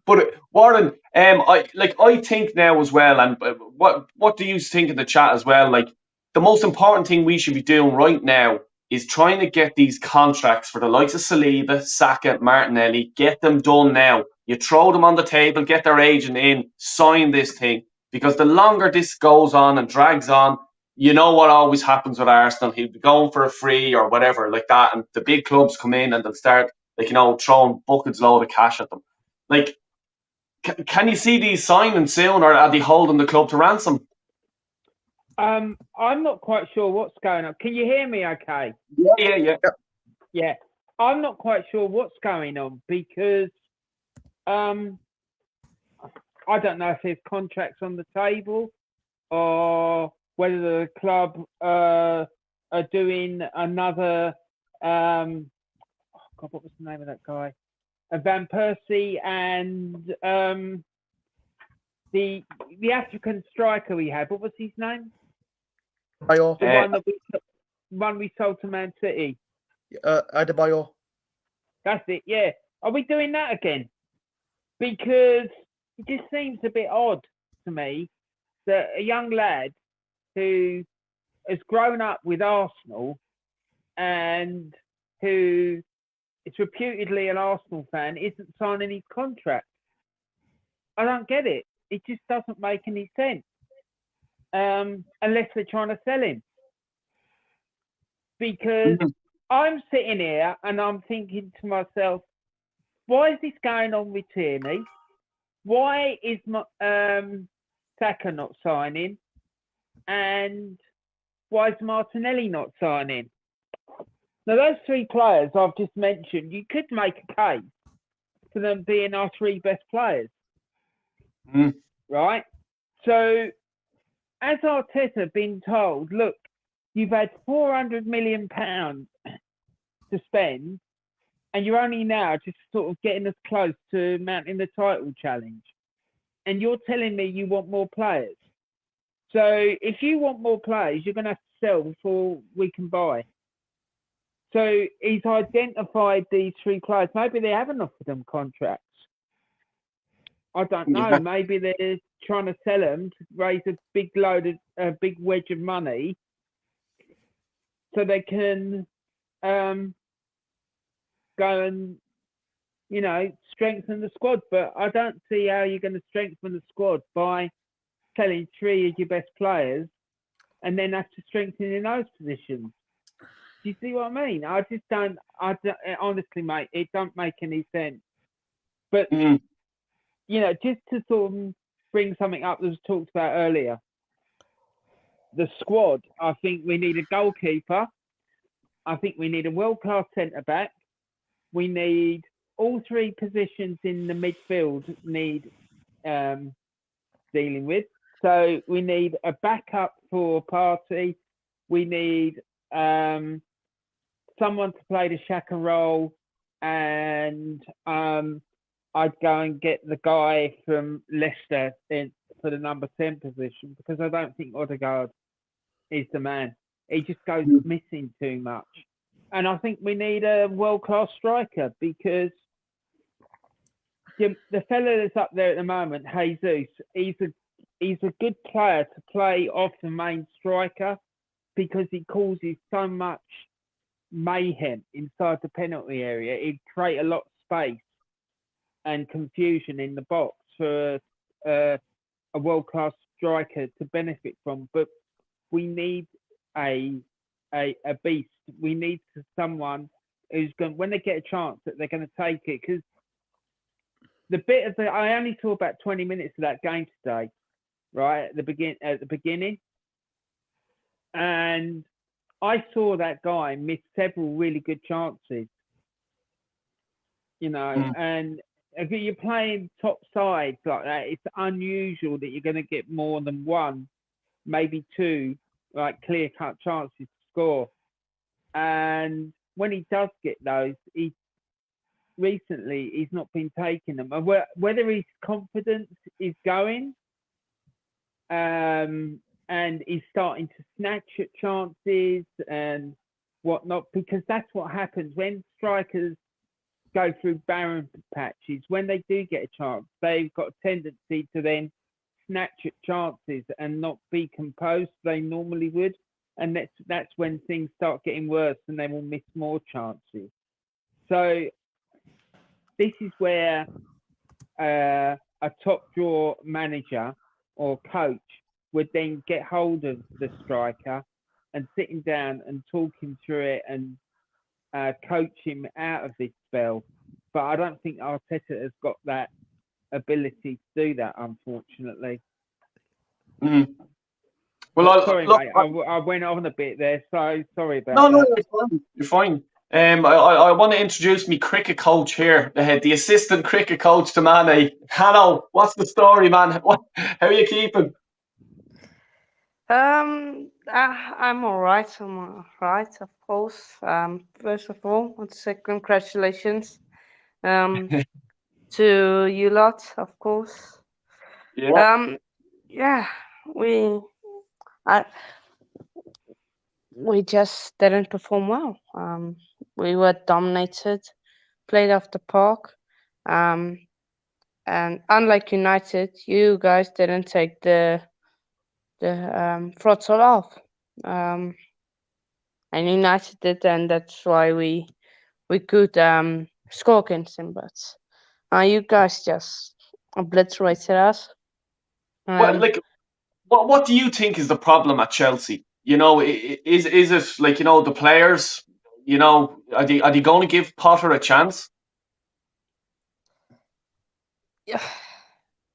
But Warren, I think now as well, and what do you think in the chat as well? Like, the most important thing we should be doing right now is trying to get these contracts for the likes of Saliba, Saka, Martinelli, get them done now. You throw them on the table, get their agent in, sign this thing. Because the longer this goes on and drags on, you know what always happens with Arsenal. He'll be going for a free or whatever like that, and the big clubs come in and they'll start throwing buckets load of cash at them. Like, can you see these signing soon, or are they holding the club to ransom? I'm not quite sure what's going on. Can you hear me okay? Yeah. I'm not quite sure what's going on because I don't know if there's contracts on the table or whether the club are doing another what was the name of that guy? Van Persie and the African striker we had. What was his name? The one we sold to Man City. Adebayor. That's it. Yeah. Are we doing that again? Because it just seems a bit odd. to me that a young lad who has grown up with Arsenal and who is reputedly an Arsenal fan isn't signing his contract. I don't get it. It just doesn't make any sense. Unless they're trying to sell him. Because I'm sitting here and I'm thinking to myself, why is this going on with Tierney? Why is Saka not signing? And why is Martinelli not signing? Now, those three players I've just mentioned, you could make a case for them being our three best players. Right? So, as Arteta been told, look, you've had £400 million to spend, and you're only now just sort of getting us close to mounting the title challenge. And you're telling me you want more players. So if you want more players, you're going to have to sell before we can buy. So he's identified these three players. Maybe they haven't offered them contracts. I don't know. Yeah. Maybe they're trying to sell them to raise a big wedge of money, so they can go and, strengthen the squad. But I don't see how you're going to strengthen the squad by selling three of your best players and then have to strengthen in those positions. Do you see what I mean? I just don't. Honestly, mate, it don't make any sense. But just to sort of bring something up that was talked about earlier, the squad. I think we need a goalkeeper. I think we need a world-class centre-back. We need all three positions in the midfield need dealing with. So we need a backup for Partey. We need someone to play the Xhaka role, and I'd go and get the guy from Leicester for the number 10 position, because I don't think Odegaard is the man. He just goes missing too much. And I think we need a world-class striker, because the fella that's up there at the moment, Jesus, he's a good player to play off the main striker, because he causes so much mayhem inside the penalty area. He'd create a lot of space and confusion in the box for a world-class striker to benefit from. But we need a beast. We need someone who's going, when they get a chance, that they're going to take it. Because I only saw about 20 minutes of that game today, right at the beginning, and I saw that guy miss several really good chances. And if you're playing top sides like that, it's unusual that you're going to get more than one, maybe two, like clear-cut chances to score. And when he does get those, he's not been taking them. Whether his confidence is going, and he's starting to snatch at chances and whatnot, because that's what happens when strikers go through barren patches. When they do get a chance, they've got a tendency to then snatch at chances and not be composed they normally would, and that's when things start getting worse and they will miss more chances. So this is where a top drawer manager or coach would then get hold of the striker and sit him down and talk him through it and coach him out of this spell. But I don't think Arteta has got that ability to do that, unfortunately. Well, sorry, mate. I went on a bit there, so sorry about that. No, you're fine. I want to introduce me cricket coach here, the assistant cricket coach to Mane. Hello, what's the story, man? How are you keeping? I'm all right. I'm all right, of course. First of all, I want to say congratulations to you lot, of course. Yeah. Yeah, we just didn't perform well. We were dominated, played off the park. and unlike United, you guys didn't take the throttle off. And United did, and that's why we could score against them. But you guys just obliterated us. Well, like, what do you think is the problem at Chelsea? You know, is it like, you know, the players? You know, are they going to give Potter a chance?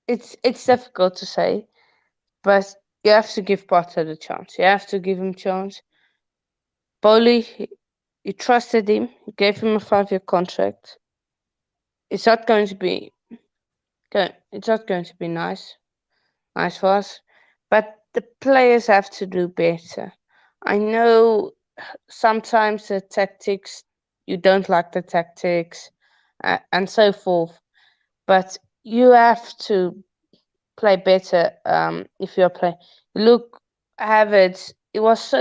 It's difficult to say, but you have to give Potter the chance. You have to give him chance. Bowley, you trusted him. You gave him a 5-year contract. It's not going to be It's not going to be nice for us, but the players have to do better. I know sometimes the tactics, you don't like the tactics, and so forth, but you have to play better. If you're playing, look, Havertz, it was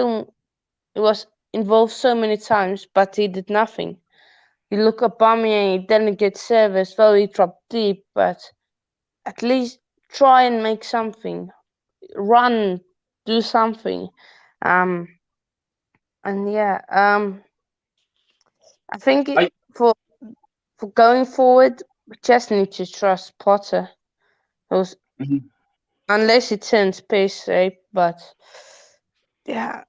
involved so many times, but he did nothing. You look at Aubameyang, he didn't get service, though he dropped deep, but at least try and make something, run, do something. And yeah, I think I- for going forward, we just need to trust Potter, because Mhm. unless it turns pear but yeah,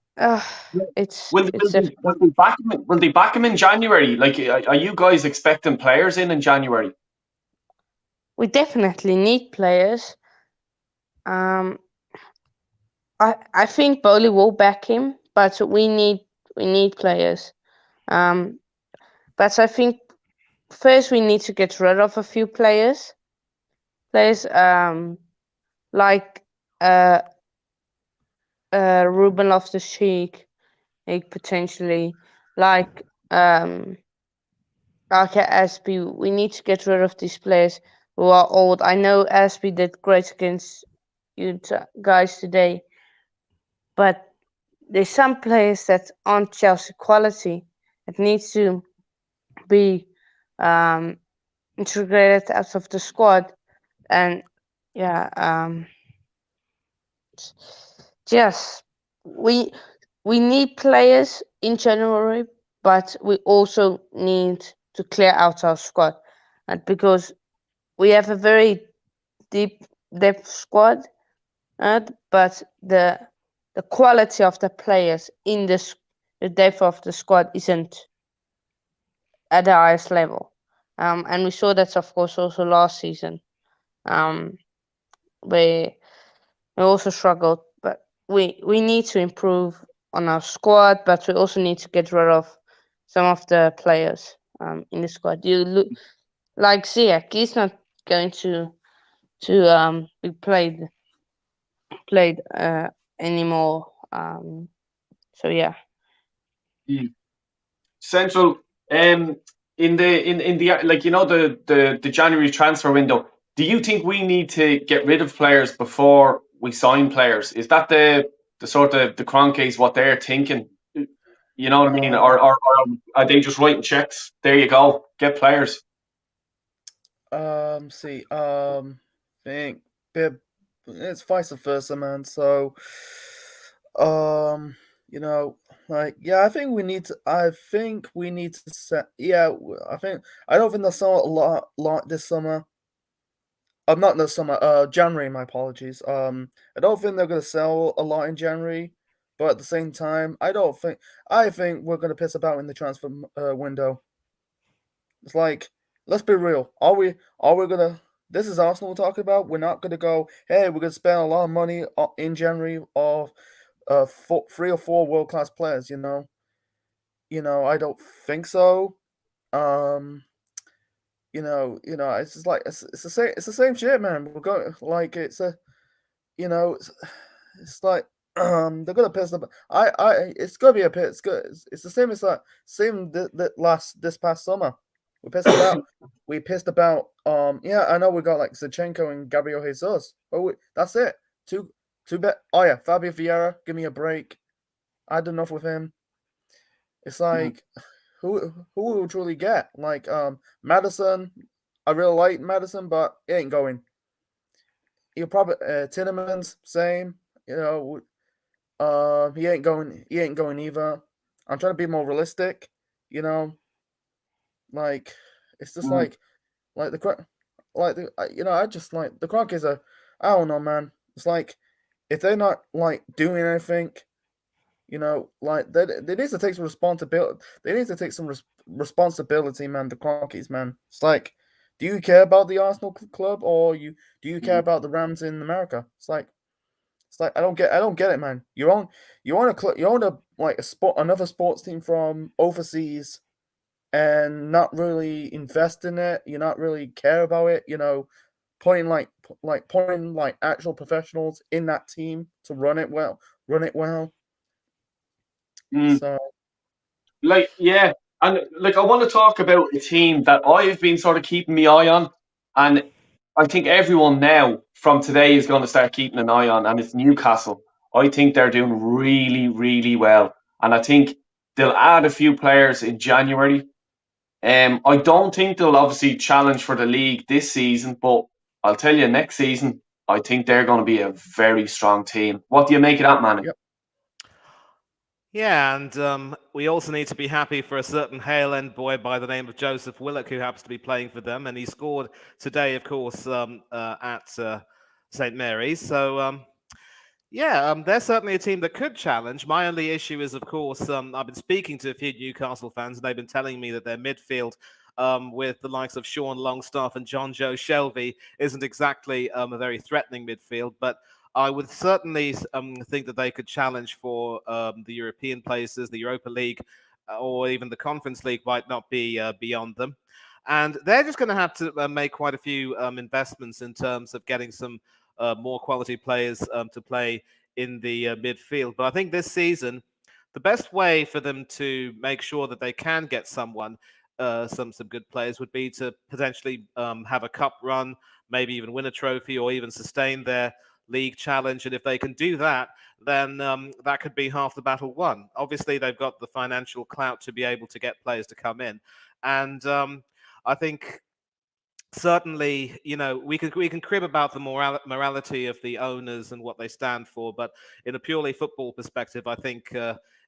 it's Will, it's difficult. will they back him? Will they back him in January? Like, are you guys expecting players in January? We definitely need players. I think Bowley will back him, but we need players. But I think first we need to get rid of a few players. Players like Ruben Loftus-Cheek, potentially like Aspi. We need to get rid of these players who are old. I know Aspi did great against you guys today, but there's some players that aren't Chelsea quality. It needs to be integrated out of the squad, and yeah, yes, we need players in January, but we also need to clear out our squad, and because we have a very deep depth squad, but the quality of the players in the depth of the squad isn't at the highest level. And we saw that, of course, also last season. We also struggled, but we need to improve on our squad, but we also need to get rid of some of the players in the squad. You look like Ziyech; he's not going to be played anymore. So yeah. Central, in the like, you know, the January transfer window. Do you think we need to get rid of players before we sign players? Is that the sort of the Cronkies what they're thinking? You know what I mean? Or are they just writing checks? There you go, get players. See, think it's vice versa, man. So, you know, like, yeah, I think we need to. I think we need to set. Yeah, I don't think they'll sell a lot this summer. Not this summer. January. My apologies. I don't think they're gonna sell a lot in January. But at the same time, I think we're gonna piss about in the transfer window. It's like, let's be real. Are we gonna? This is Arsenal we're talking about. We're not gonna go. Hey, we're gonna spend a lot of money in January of 3 or 4 world class players. I don't think so. It's just like it's the same shit, man. We're going like it's like they're gonna piss them. It's gonna be a pit. It's good. It's the same as this past summer. We pissed about. Yeah, I know we got like Zinchenko and Gabriel Jesus, but that's it. Two bet. Oh yeah, Fabio Vieira, give me a break. I had enough with him. It's like who will truly get like Madison. I really like Madison, but he ain't going. He'll probably Tinnemans, same. You know, he ain't going. He ain't going either. I'm trying to be more realistic. You know, like it's just Mm. like I just like the Kroenkes are. I don't know, man. It's like if they're not like doing anything, you know, like they need to take some responsibility. They need to take some responsibility, man. The Kroenkes, man. It's like, do you care about the Arsenal club, or do you care about the Rams in America? It's like I don't get it, man. You own another sports team from overseas, and not really invest in it. You not really care about it. You know, putting actual professionals in that team to run it well. Mm. So Like, yeah, and like I want to talk about a team that I've been sort of keeping my eye on, and I think everyone now from today is going to start keeping an eye on, and it's Newcastle. I think they're doing really, really well, and I think they'll add a few players in January. I don't think they'll obviously challenge for the league this season, but I'll tell you, next season, I think they're going to be a very strong team. What do you make of that, Manny? Yep. Yeah, and we also need to be happy for a certain Hale End boy by the name of Joseph Willock, who happens to be playing for them, and he scored today, of course, at St. Mary's. So, they're certainly a team that could challenge. My only issue is, of course, I've been speaking to a few Newcastle fans, and they've been telling me that their midfield, with the likes of Sean Longstaff and John Joe Shelby, isn't exactly a very threatening midfield, but I would certainly think that they could challenge for the European places, the Europa League, or even the Conference League might not be beyond them. And they're just going to have to make quite a few investments in terms of getting some more quality players to play in the midfield. But I think this season, the best way for them to make sure that they can get some good players would be to potentially have a cup run, maybe even win a trophy, or even sustain their league challenge. And if they can do that, then that could be half the battle won. Obviously, they've got the financial clout to be able to get players to come in, and I think certainly, you know, we can crib about the morality of the owners and what they stand for, but in a purely football perspective, I think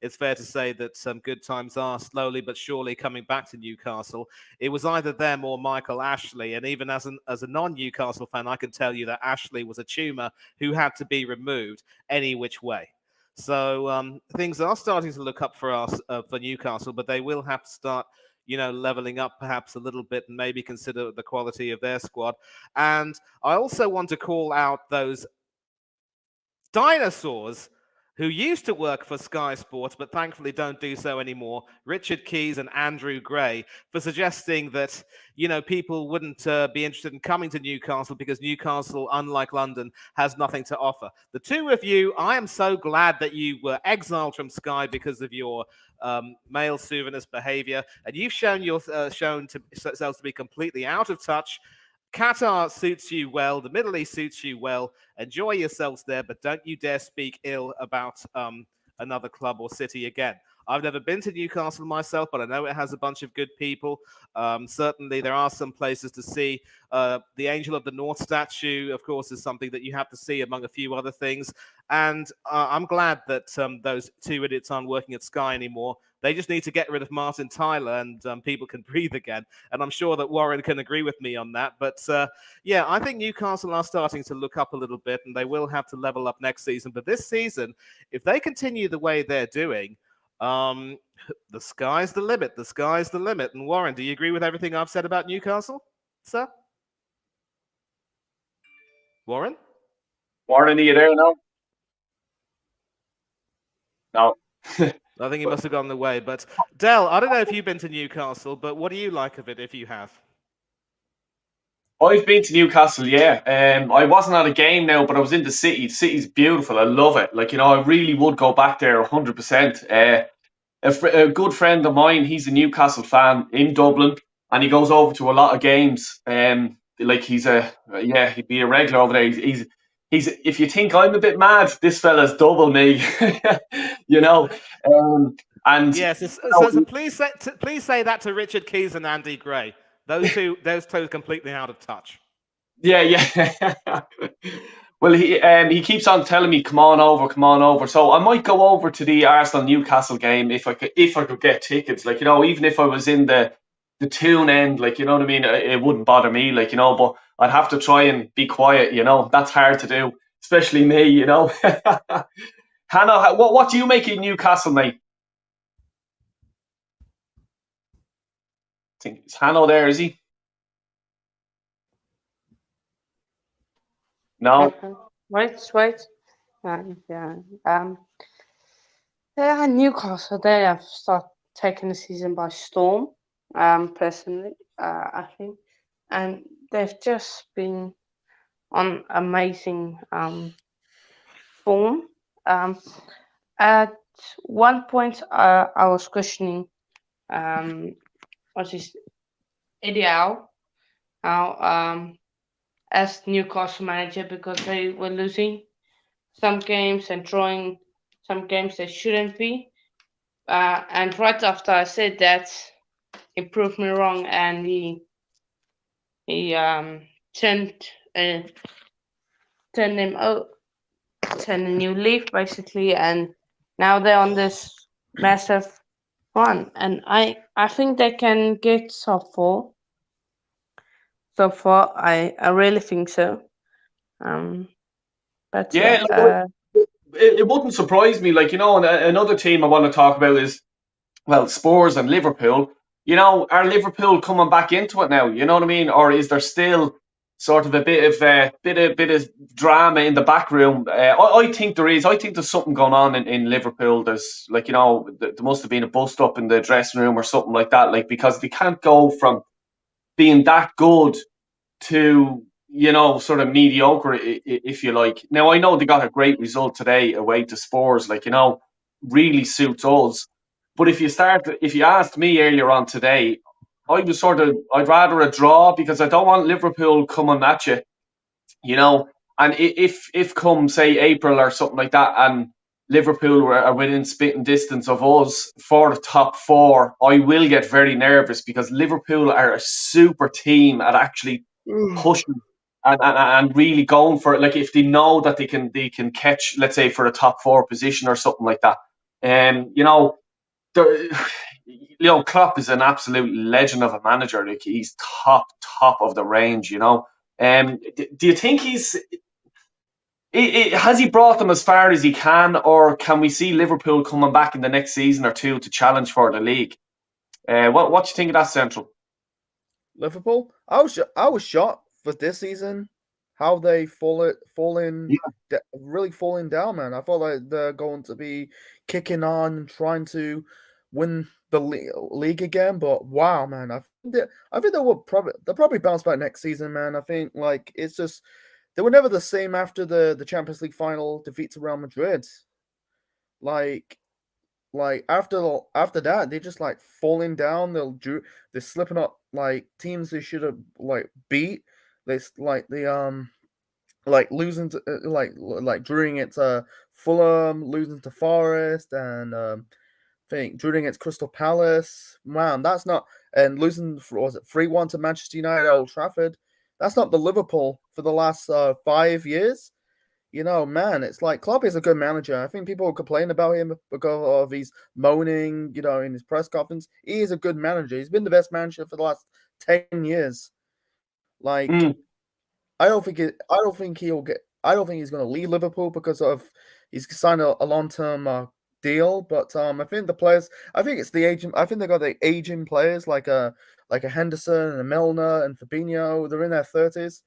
it's fair to say that some good times are slowly but surely coming back to Newcastle. It was either them or Michael Ashley, and even as a non-Newcastle fan, I can tell you that Ashley was a tumour who had to be removed any which way. So things are starting to look up for us for Newcastle, but they will have to start, you know, leveling up perhaps a little bit and maybe consider the quality of their squad. And I also want to call out those dinosaurs who used to work for Sky Sports, but thankfully don't do so anymore, Richard Keys and Andrew Gray, for suggesting that, you know, people wouldn't be interested in coming to Newcastle because Newcastle, unlike London, has nothing to offer. The two of you, I am so glad that you were exiled from Sky because of your male chauvinist behavior, and you've shown yourselves to be completely out of touch. Qatar suits you well. The Middle East suits you well. Enjoy yourselves there, but don't you dare speak ill about another club or city again. I've never been to Newcastle myself, but I know it has a bunch of good people. Certainly, there are some places to see. The Angel of the North statue, of course, is something that you have to see among a few other things. And I'm glad that those two idiots aren't working at Sky anymore. They just need to get rid of Martin Tyler, and people can breathe again. And I'm sure that Warren can agree with me on that. But yeah, I think Newcastle are starting to look up a little bit, and they will have to level up next season. But this season, if they continue the way they're doing, the sky's the limit. The sky's the limit. And Warren, do you agree with everything I've said about Newcastle, sir? Warren? Warren, are you there now? No. I think he must have gone away. But Del, I don't know if you've been to Newcastle, but what do you like of it if you have? I've been to Newcastle, yeah. I wasn't at a game now, but I was in the city. The city's beautiful. I love it. Like, you know, I really would go back there 100%. A good friend of mine, he's a Newcastle fan in Dublin, and he goes over to a lot of games. Like he'd be a regular over there. He's if you think I'm a bit mad, this fella's double me. You know. And yes, so please say that to Richard Keys and Andy Gray. Those two completely out of touch. Yeah. Well, he keeps on telling me, come on over. So I might go over to the Arsenal Newcastle game if I could get tickets. Like, even if I was in the tune end, like, you know what I mean, it wouldn't bother me, like, but I'd have to try and be quiet. That's hard to do, especially me. Hannah, what do you make of Newcastle, mate? I think it's Hannah there, is he? No. Wait. Yeah. Newcastle, they have started taking the season by storm. Personally, I think, and they've just been on amazing form. At one point, I was questioning what is Eddie Howe as Newcastle manager because they were losing some games and drawing some games they shouldn't be. And right after I said that, he proved me wrong, and he turned a new leaf basically, and now they're on this massive run, and I think they can get top four. So far, I really think so. But Yeah, it wouldn't surprise me. Like, and another team I want to talk about is, well, Spurs and Liverpool. Are Liverpool coming back into it now? You know what I mean? Or is there still sort of a bit of drama in the back room? I think there is. I think there's something going on in Liverpool. There's, like, there must have been a bust up in the dressing room or something like that. Like, because they can't go from being that good to, sort of mediocre, if you like. Now, I know they got a great result today away to Spurs, like, really suits us. But if you asked me earlier on today, I'd rather a draw because I don't want Liverpool coming at you, and if come, say, April or something like that, and Liverpool are within spitting distance of us for the top four, I will get very nervous because Liverpool are a super team at actually pushing and really going for it. Like, if they know that they can catch, let's say, for a top four position or something like that. Klopp is an absolute legend of a manager. Like, he's top of the range. Do you think has he brought them as far as he can, or can we see Liverpool coming back in the next season or two to challenge for the league? What do you think of that, Central? Liverpool, I was shocked for this season how they really falling down, man. I thought like they're going to be kicking on and trying to win the league again, but wow, man, I think they'll probably bounce back next season, man. I think like it's just they were never the same after the Champions League final defeat to Real Madrid. Like after that, they're just like falling down. They're slipping up like teams they should have like beat. Like losing to like drawing it to Fulham, losing to Forest, and think drawing against Crystal Palace. Man, that's not, and losing was it 3-1 to Manchester United at Old Trafford. That's not the Liverpool for the last 5 years. Man, it's like Klopp is a good manager. I think people complain about him because of his moaning, in his press conference. He is a good manager. He's been the best manager for the last 10 years. Like, I don't think he's going to leave Liverpool because of he's signed a long-term deal. But I think the players. I think it's the aging. I think they got the aging players like a Henderson and a Milner and Fabinho. They're in their 30s.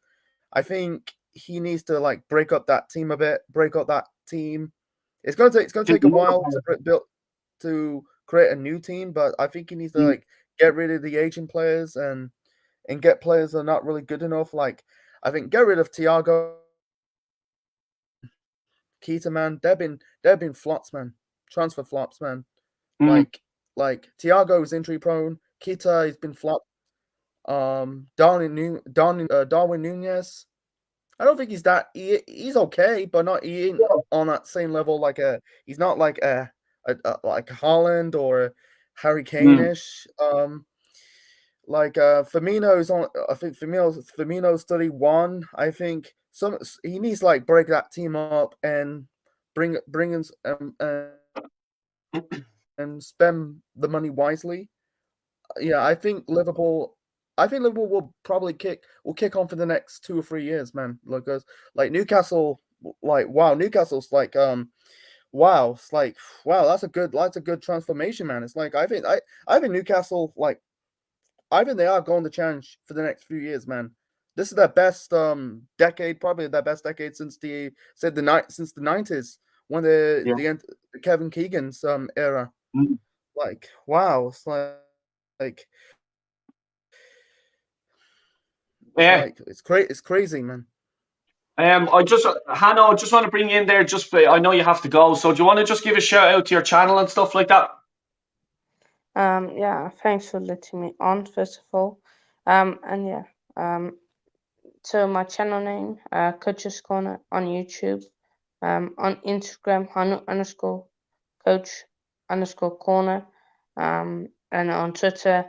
I think he needs to like break up that team a bit. Break up that team. It's going to take a while to create a new team, but I think he needs to like get rid of the aging players and get players that are not really good enough. Like, I think get rid of Thiago, Keita, man. They've been flops, man. Transfer flops, man. Like Thiago is injury prone. Keita has been flop. Darwin Nunez. I don't think he's that. He's okay, but he ain't on that same level. He's not like like Haaland or Harry Kane-ish. Like Firmino's on. I think Firmino's 31. I think he needs to like break that team up and bring in and spend the money wisely. Yeah, I think Liverpool. I think Liverpool will probably kick on for the next 2 or 3 years, man. Like Newcastle, like wow, Newcastle's like wow, it's like wow, that's a good transformation, man. It's like I think Newcastle like I think they are going to challenge for the next few years, man. This is their best decade, probably their best decade since the 90s when Yeah. the end Kevin Keegan's era. Mm. Like wow, like Yeah. it's crazy, man. Hannah, I just want to bring you in there. I know you have to go, so do you want to just give a shout out to your channel and stuff like that? Yeah, thanks for letting me on, first of all. And yeah, so my channel name, Coach's Corner on YouTube, on Instagram, Hanu_Coach_Corner, and on Twitter,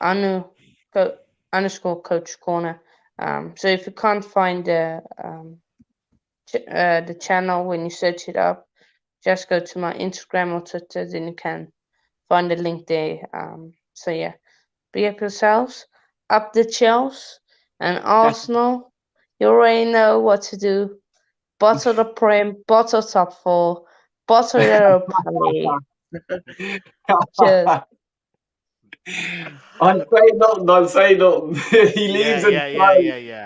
Anu_Coach Corner. So if you can't find the channel when you search it up, just go to my Instagram or Twitter, then you can find the link there. So yeah, be up yourselves, up the Chelsea and Arsenal. You already know what to do. Bottle the Prem, bottle top four, bottle the Europa League. Cheers. I'll say nothing. He leaves in Yeah.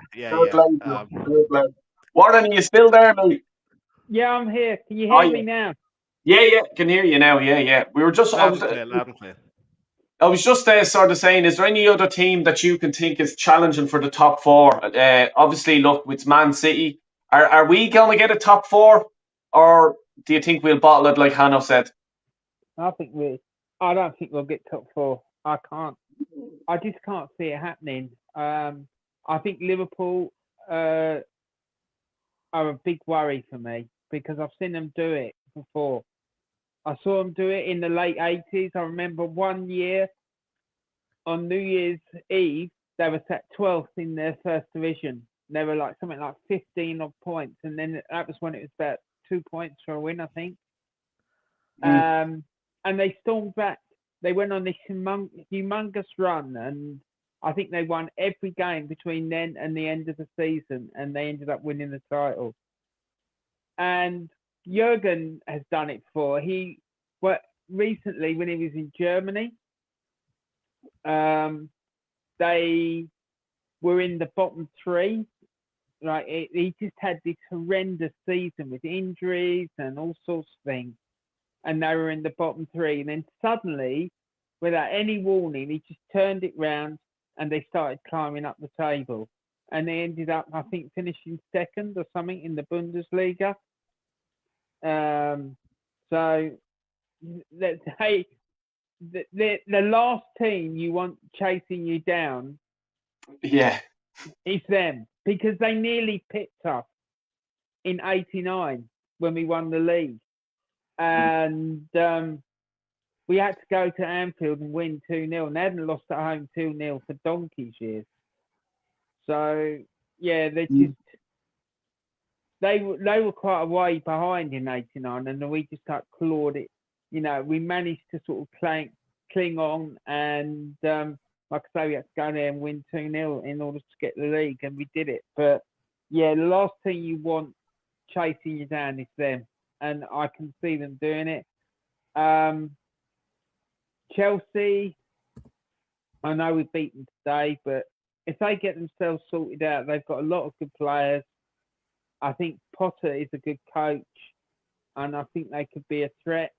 Warren, are you still there, mate? Yeah, I'm here. Can you Oh, hear yeah. me now? Yeah, can hear you now. Yeah. We were just. Loud and clear. I was just sort of saying, is there any other team that you can think is challenging for the top four? Obviously, look, it's Man City. Are we going to get a top four, or do you think we'll bottle it like Hanno said? I don't think we'll get top four. I just can't see it happening. I think Liverpool are a big worry for me because I've seen them do it before. I saw them do it in the late 80s. I remember one year on New Year's Eve, they were set 12th in their first division. They were like something like 15 odd points. And then that was when it was about 2 points for a win, I think. And they stormed back. They went on this humongous run. And I think they won every game between then and the end of the season. And they ended up winning the title. And Jurgen has done it before. Recently when he was in Germany, they were in the bottom three. Like he just had this horrendous season with injuries and all sorts of things, and they were in the bottom three. And then suddenly, without any warning, he just turned it round and they started climbing up the table. And they ended up, I think, finishing second or something in the Bundesliga. So let's say the last team you want chasing you down, Yeah, is them, because they nearly pipped us in '89 when we won the league, and we had to go to Anfield and win 2-0, and they hadn't lost at home 2-0 for donkey's years. So yeah, they were quite a way behind in '89, and then we just clawed it. You know, we managed to sort of cling on, and like I say, we had to go there and win 2-0 in order to get the league, and we did it. But yeah, the last thing you want chasing you down is them, and I can see them doing it. Chelsea, I know we've beaten today, but if they get themselves sorted out, they've got a lot of good players. I think Potter is a good coach, and I think they could be a threat.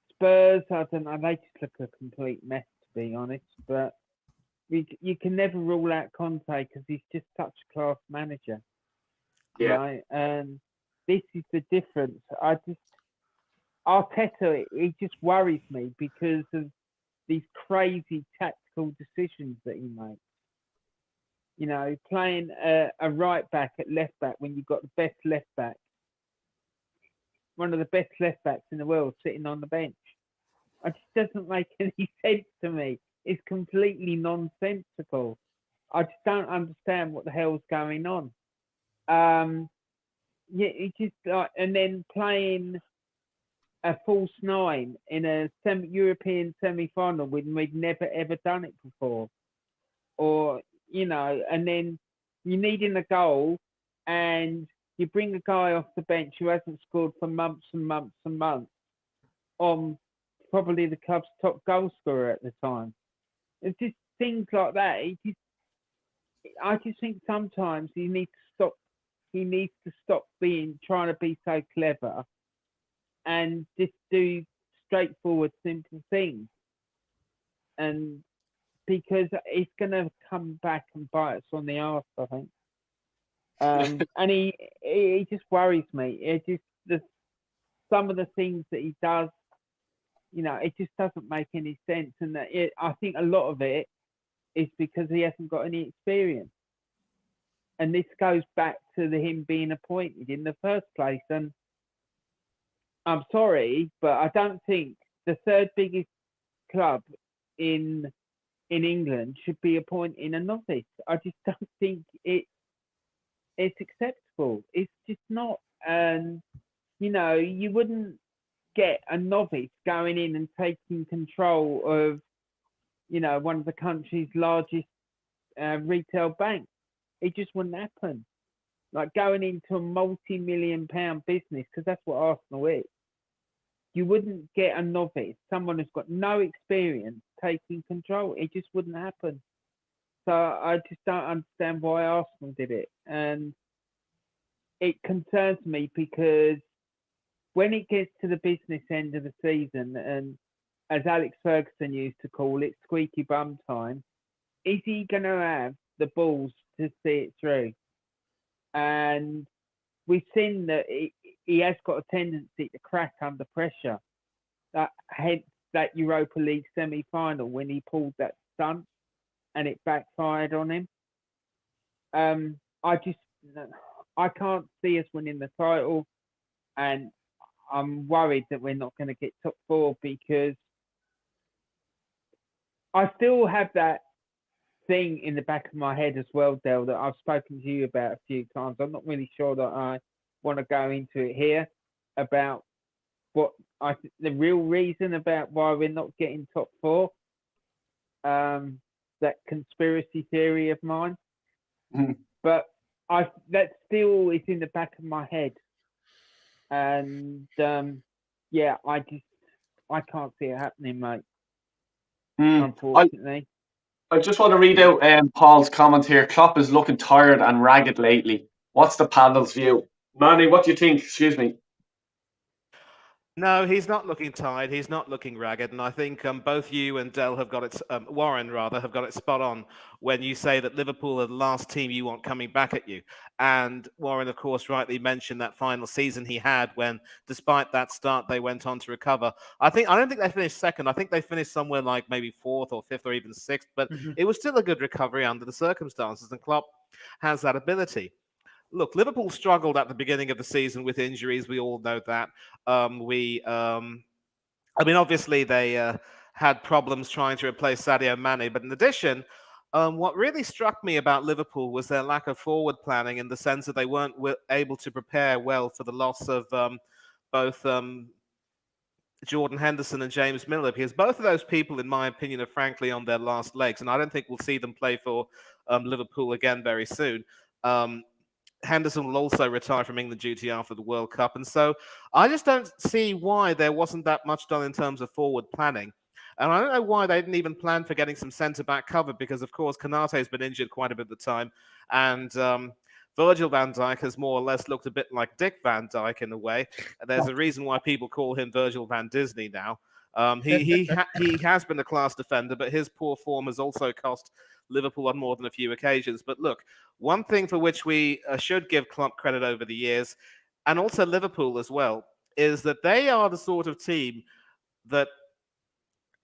Spurs, I don't know, they just look a complete mess, to be honest. But you can never rule out Conte because he's just such a class manager. Yeah. Right? And this is the difference. Arteta, he just worries me because of these crazy tactical decisions that he makes. You know, playing a right back at left back when you've got the best left back, one of the best left backs in the world, sitting on the bench. It just doesn't make any sense to me. It's completely nonsensical. I just don't understand what the hell's going on. Yeah, it just like, and then playing a false nine in a European semi-final when we'd never ever done it before, or and then you're needing a goal, and you bring a guy off the bench who hasn't scored for months and months and months, on probably the club's top goal scorer at the time. It's just things like that. I just think sometimes he needs to stop. He needs to stop trying to be so clever, and just do straightforward, simple things. And because it's going to come back and bite us on the arse, I think. And he just worries me. Some of the things that he does, it just doesn't make any sense. And I think a lot of it is because he hasn't got any experience. And this goes back to him being appointed in the first place. And I'm sorry, but I don't think the third biggest club in England should be appointing a novice. I just don't think it's acceptable. It's just not. And you wouldn't get a novice going in and taking control of one of the country's largest retail banks. It just wouldn't happen. Like going into a multi-million-pound business, because that's what Arsenal is. You wouldn't get a novice, someone who's got no experience, taking control. It just wouldn't happen. So I just don't understand why Arsenal did it. And it concerns me because when it gets to the business end of the season, and as Alex Ferguson used to call it, squeaky bum time, is he going to have the balls to see it through? And we've seen that he has got a tendency to crack under pressure. Hence that Europa League semi-final when he pulled that stunt and it backfired on him. I can't see us winning the title, and I'm worried that we're not going to get top four, because I still have that thing in the back of my head as well, Del, that I've spoken to you about a few times. I'm not really sure that I want to go into it here about what the real reason about why we're not getting top four. That conspiracy theory of mine, but that still is in the back of my head, and I can't see it happening, mate. Unfortunately. I just want to read out Paul's comment here. Klopp is looking tired and ragged lately. What's the panel's view? Manny, what do you think? Excuse me. No, he's not looking tired. He's not looking ragged. And I think both you and Del have got it, Warren rather, have got it spot on when you say that Liverpool are the last team you want coming back at you. And Warren, of course, rightly mentioned that final season he had when, despite that start, they went on to recover. I don't think they finished second. I think they finished somewhere like maybe fourth or fifth or even sixth. But it was still a good recovery under the circumstances. And Klopp has that ability. Look, Liverpool struggled at the beginning of the season with injuries. We all know that. Obviously they had problems trying to replace Sadio Mane. But in addition, what really struck me about Liverpool was their lack of forward planning, in the sense that they weren't able to prepare well for the loss of both Jordan Henderson and James Milner, because both of those people, in my opinion, are frankly on their last legs. And I don't think we'll see them play for Liverpool again very soon. Henderson will also retire from England duty after the World Cup. And so I just don't see why there wasn't that much done in terms of forward planning. And I don't know why they didn't even plan for getting some centre-back cover, because, of course, Konate has been injured quite a bit of the time. And Virgil van Dijk has more or less looked a bit like Dick Van Dyke in a way. There's a reason why people call him Virgil van Disney now. He has been a class defender, but his poor form has also cost Liverpool on more than a few occasions. But look, one thing for which we should give Klopp credit over the years, and also Liverpool as well, is that they are the sort of team that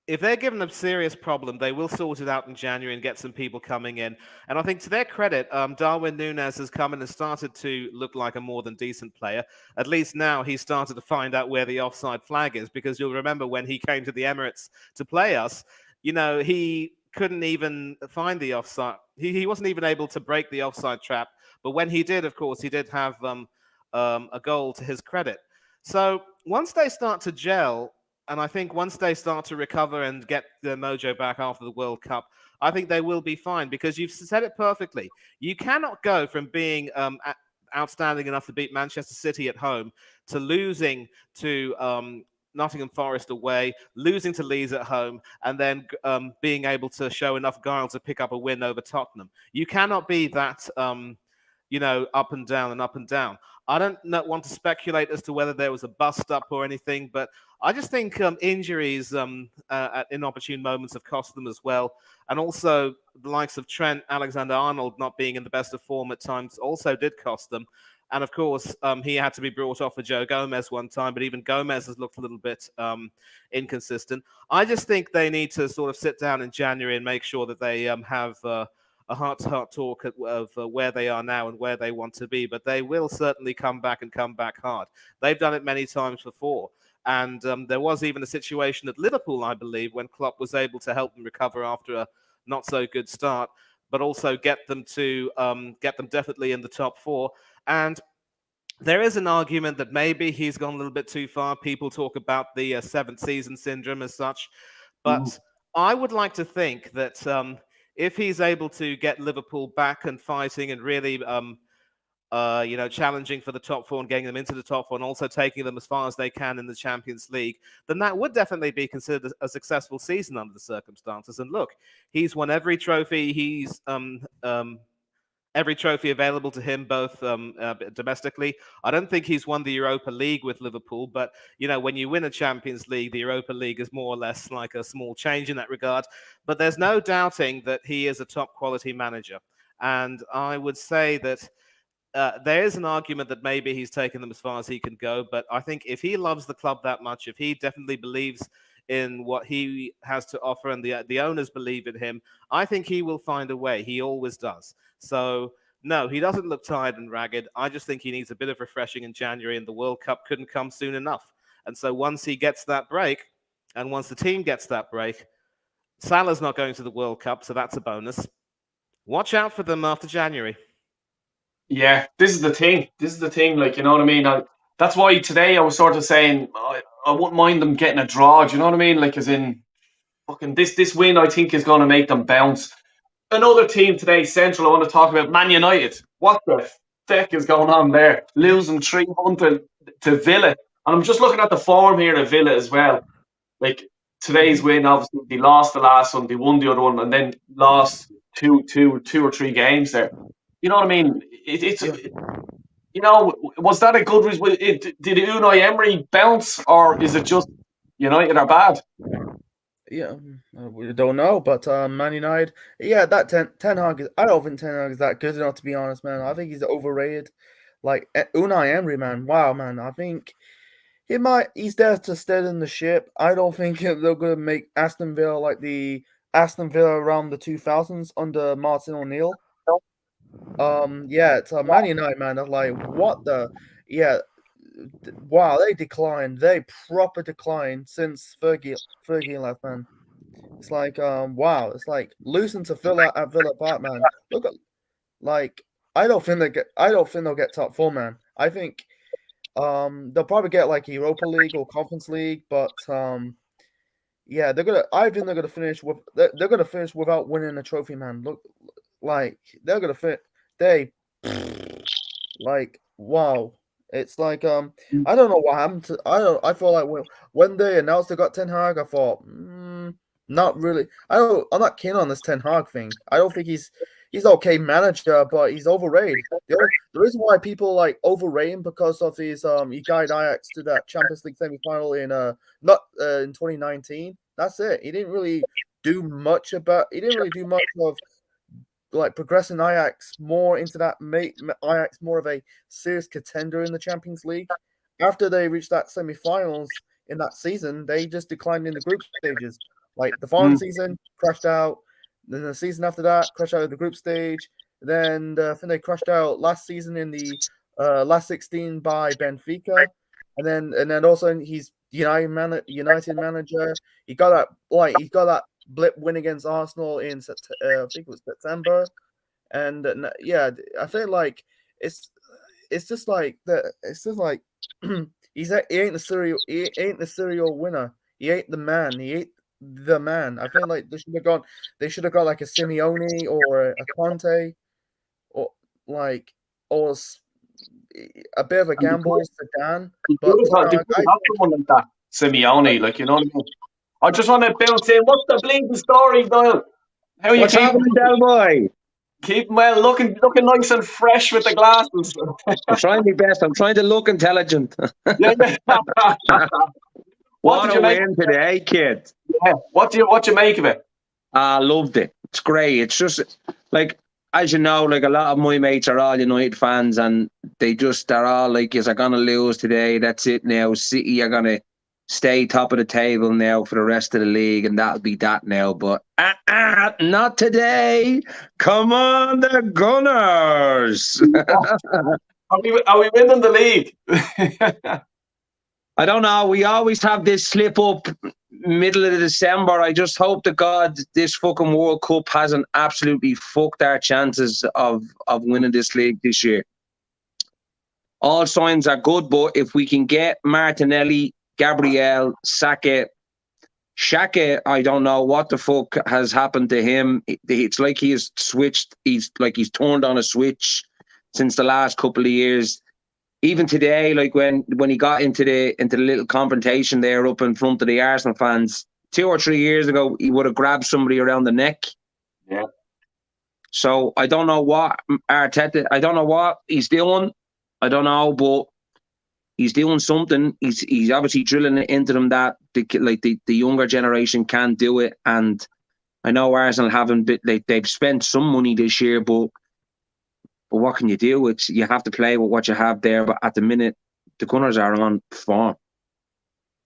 if they're given a serious problem, they will sort it out in January and get some people coming in. And I think to their credit, Darwin Núñez has come in and started to look like a more than decent player. At least now he's started to find out where the offside flag is, because you'll remember when he came to the Emirates to play us, he couldn't even find the offside. He wasn't even able to break the offside trap. But when he did, of course, he did have a goal to his credit. So once they start to gel, and I think once they start to recover and get their mojo back after the World Cup, I think they will be fine, because you've said it perfectly. You cannot go from being outstanding enough to beat Manchester City at home to losing to Nottingham Forest away, losing to Leeds at home, and then being able to show enough guile to pick up a win over Tottenham. You cannot be that, up and down and up and down. I don't want to speculate as to whether there was a bust up or anything, but I just think injuries at inopportune moments have cost them as well. And also the likes of Trent Alexander-Arnold not being in the best of form at times also did cost them. And of course, he had to be brought off for Joe Gomez one time, but even Gomez has looked a little bit inconsistent. I just think they need to sort of sit down in January and make sure that they have a heart-to-heart talk of where they are now and where they want to be. But they will certainly come back and come back hard. They've done it many times before. And there was even a situation at Liverpool, I believe, when Klopp was able to help them recover after a not-so-good start, but also get them definitely in the top four. And there is an argument that maybe he's gone a little bit too far. People talk about the seventh season syndrome as such. But I would like to think that if he's able to get Liverpool back and fighting and really challenging for the top four and getting them into the top four and also taking them as far as they can in the Champions League, then that would definitely be considered a successful season under the circumstances. And look, he's won every trophy. He's every trophy available to him, both domestically. I don't think he's won the Europa League with Liverpool, but when you win a Champions League, the Europa League is more or less like a small change in that regard. But there's no doubting that he is a top quality manager. And I would say that there is an argument that maybe he's taken them as far as he can go. But I think if he loves the club that much, if he definitely believes in what he has to offer and the owners believe in him, I think he will find a way. He always does. So, no, he doesn't look tired and ragged. I just think he needs a bit of refreshing in January, and the World Cup couldn't come soon enough. And so once he gets that break, and once the team gets that break, Salah's not going to the World Cup, so that's a bonus. Watch out for them after January. Yeah, this is the thing. Like, you know what I mean? That's why today I was sort of saying I wouldn't mind them getting a draw. Do you know what I mean? Like, as in, fucking this win, I think is going to make them bounce. Another team today, Central, I want to talk about Man United. What the feck is going on there? Losing 300 to Villa. And I'm just looking at the form here of Villa as well. Like, today's win, obviously, they lost the last one, they won the other one, and then lost two or three games there. You know what I mean? Was that a good result? Did Unai Emery bounce, or is it just United are bad? Yeah, we don't know, but Man United, that Ten Hag I don't think Ten Hag is that good enough, to be honest, man. I think he's overrated. Like Unai Emery, man, wow, man. I think he's there to steady the ship. I don't think they're gonna make Aston Villa like the Aston Villa around the 2000s under Martin O'Neill. It's Man United, man. I'm like, what the? Yeah, wow, they declined. They proper declined since Fergie left, man. It's like, wow. It's like losing to Villa at Villa Park, man. Look at, like, I don't think they'll get top four, man. I think, they'll probably get like Europa League or Conference League, but I think they're gonna finish without winning a trophy, man. Look, like they're gonna fit. Wow. It's like I don't know what happened to I feel like when they announced they got Ten Hag, I thought not really. I'm not keen on this Ten Hag thing. I don't think he's okay manager, but he's overrated. The reason why people like overrate him because of his he guided Ajax to that Champions League semi-final in 2019. That's it. He didn't really do much of like progressing Ajax more into that, make Ajax more of a serious contender in the Champions League. After they reached that semi-finals in that season, they just declined in the group stages. Like the following season, crashed out. Then the season after that, crashed out at the group stage. Then I think they crashed out last season in the last 16 by Benfica, and then also he's United manager. He got that blip win against Arsenal in I think it was September, and yeah, I feel like it's just like that. It's just like he ain't the serial winner. He ain't the man. He ain't the man. I feel like they should have got like a Simeone or a Conte, or a bit of a gamble for Dan. But They could have someone like that, Simeone, like, you know what I mean? I just want to bounce in. What's the bleeding story, Doyle? How are you What's happening, Del Boy? keeping well, looking nice and fresh with the glasses? I'm trying my best. I'm trying to look intelligent. Yeah. What What did a you make? win today, kid. Yeah. What do you make of it? I loved it. It's great. It's just like, as you know, like a lot of my mates are all United fans, and they're all like, "Yes, I'm gonna lose today. That's it now. City are gonna stay top of the table now for the rest of the league, and that'll be that now." But not today. Come on, the Gunners. Are we winning the league? I don't know. We always have this slip up middle of December. I just hope to God this fucking World Cup hasn't absolutely fucked our chances of winning this league this year. All signs are good, but if we can get Martinelli, Gabriel, Saka, Xhaka, I don't know what the fuck has happened to him. It's like he has switched. He's turned on a switch since the last couple of years. Even today, like when he got into the little confrontation there up in front of the Arsenal fans 2 or 3 years ago, he would have grabbed somebody around the neck. Yeah. So I don't know what Arteta. I don't know what he's doing. I don't know, but he's doing something. He's obviously drilling it into them that the younger generation can't do it. And I know Arsenal haven't they've spent some money this year, but what can you do? You have to play with what you have there. But at the minute, the Gunners are on form.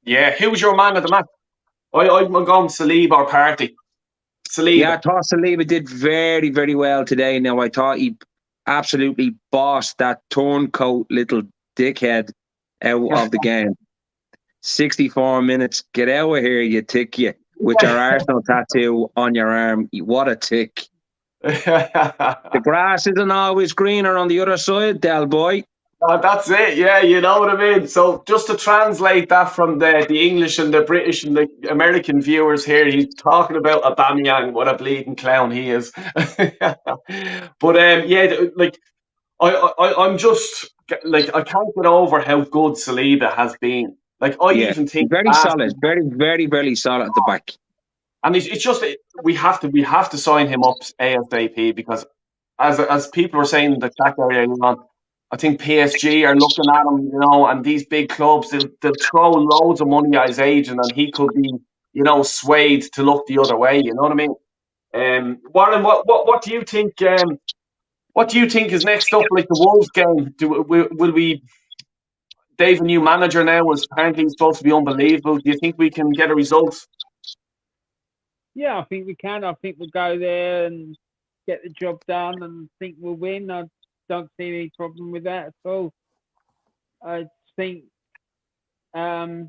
Yeah. Who was your man at the match? I'm going Saliba or Partey. Saliba. Yeah, I thought Saliba did very, very well today. Now, I thought he absolutely bossed that turncoat little dickhead out of the game. 64 minutes. Get out of here, you tick, you. With your Arsenal tattoo on your arm. What a tick. The grass isn't always greener on the other side, Del Boy. That's it, yeah, you know what I mean. So just to translate that from the English and the British and the American viewers here, he's talking about Aubameyang, what a bleeding clown he is. But yeah, like I'm just like, I can't get over how good Saliba has been. Like even think very solid, very, very, very solid at the back. And it's just we have to sign him up ASAP, because as people were saying in the chat area, I think PSG are looking at him, and these big clubs, they'll throw loads of money at his agent, and he could be, swayed to look the other way. You know what I mean? Warren, what do you think? What do you think is next up? Like the Wolves game, will we? Dave, a new manager now, is apparently supposed to be unbelievable. Do you think we can get a result? Yeah, I think we can. I think we'll go there and get the job done, and think we'll win. I don't see any problem with that at all. I think we're on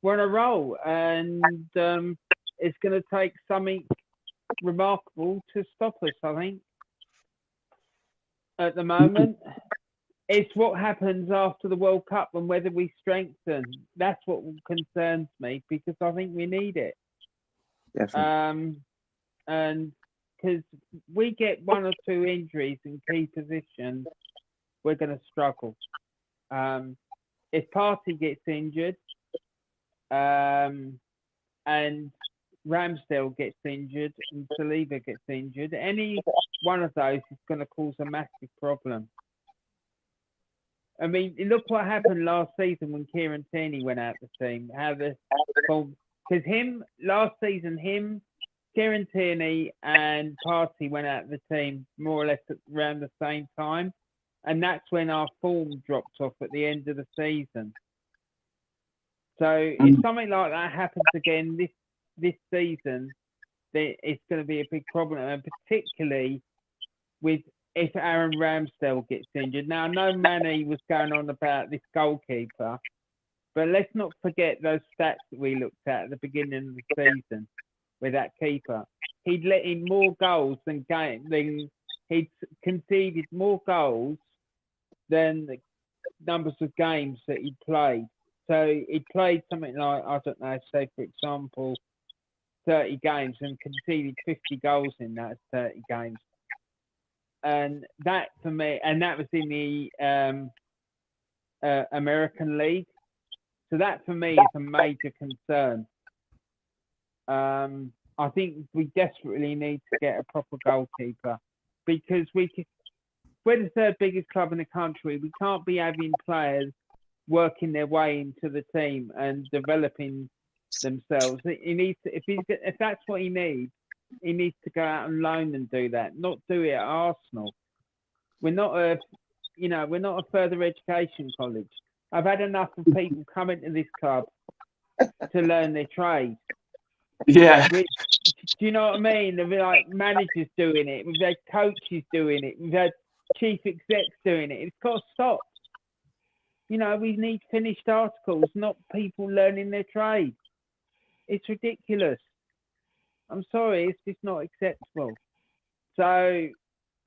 a roll, and it's going to take something remarkable to stop us, I think. At the moment, it's what happens after the World Cup and whether we strengthen. That's what concerns me, because I think we need it. Definitely. And because we get 1 or 2 injuries in key positions, we're going to struggle. If Partey gets injured, and Ramsdale gets injured, and Saliba gets injured, any one of those is going to cause a massive problem. I mean, look what happened last season when Kieran Tierney went out the team. Because last season, Kieran Tierney and Partey went out of the team more or less around the same time. And that's when our form dropped off at the end of the season. So if something like that happens again this season, it's going to be a big problem, and particularly with if Aaron Ramsdale gets injured. Now, I know Manny was going on about this goalkeeper, but let's not forget those stats that we looked at the beginning of the season with that keeper. He'd let in more goals than he'd conceded more goals than the numbers of games that he played. So he played something like, I don't know, say for example, 30 games and conceded 50 goals in that 30 games. And that for me, and that was in the American League. So that for me is a major concern. I think we desperately need to get a proper goalkeeper because we're the third biggest club in the country. We can't be having players working their way into the team and developing themselves. He needs to, if that's what he needs to go out on loan and do that, not do it at Arsenal. We're not a further education college. I've had enough of people coming to this club to learn their trade. Yeah. Do you know what I mean? There'll be like managers doing it. We've had coaches doing it. We've had chief execs doing it. It's got to stop. We need finished articles, not people learning their trade. It's ridiculous. I'm sorry, it's just not acceptable. So,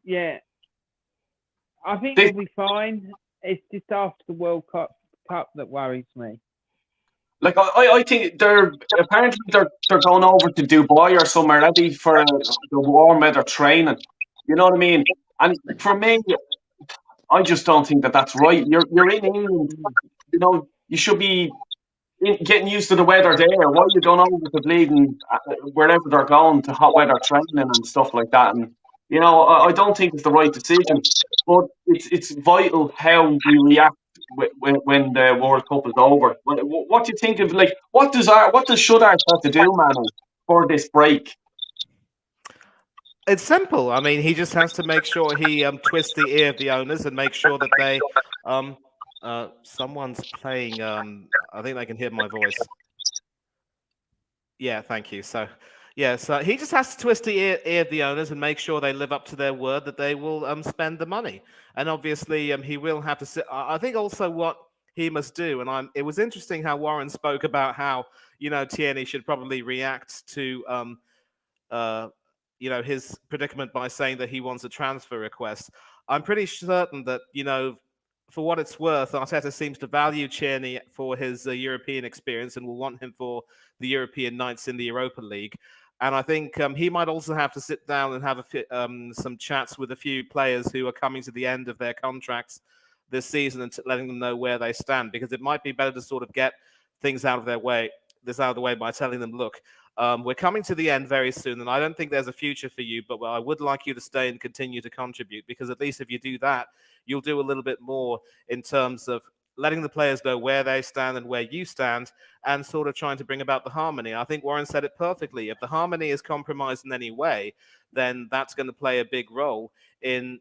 yeah, I think we'll be fine. It's just after the World Cup that worries me. Like I think they're going over to Dubai or somewhere ready for the warm weather training. You know what I mean? And for me, I just don't think that's right. You're in England. You should be getting used to the weather there. Why are you going over to bleeding wherever they're going to hot weather training and stuff like that? And I don't think it's the right decision. But it's vital how we react when the World Cup is over. What do you think of what should Arsenal have to do, Manu, for this break? It's simple. I mean, he just has to make sure he twists the ear of the owners and make sure that they someone's playing. I think they can hear my voice. Yeah, thank you. So he just has to twist the ear of the owners and make sure they live up to their word that they will spend the money. And obviously, he will have to sit. I think also what he must do, and it was interesting how Warren spoke about how Tierney should probably react to his predicament by saying that he wants a transfer request. I'm pretty certain that for what it's worth, Arteta seems to value Tierney for his European experience and will want him for the European nights in the Europa League. And I think he might also have to sit down and have some chats with a few players who are coming to the end of their contracts this season and letting them know where they stand, because it might be better to sort of get things out of the way by telling them, look, we're coming to the end very soon, and I don't think there's a future for you, but I would like you to stay and continue to contribute, because at least if you do that, you'll do a little bit more in terms of letting the players know where they stand and where you stand, and sort of trying to bring about the harmony. I think Warren said it perfectly. If the harmony is compromised in any way, then that's going to play a big role in,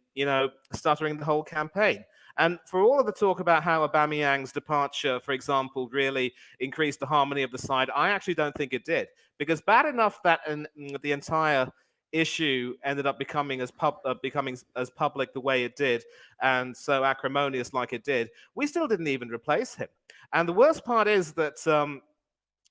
stuttering the whole campaign. And for all of the talk about how Aubameyang's departure, for example, really increased the harmony of the side, I actually don't think it did. Because bad enough that the entire issue ended up becoming as public the way it did and so acrimonious like it did, we still didn't even replace him. And the worst part is that,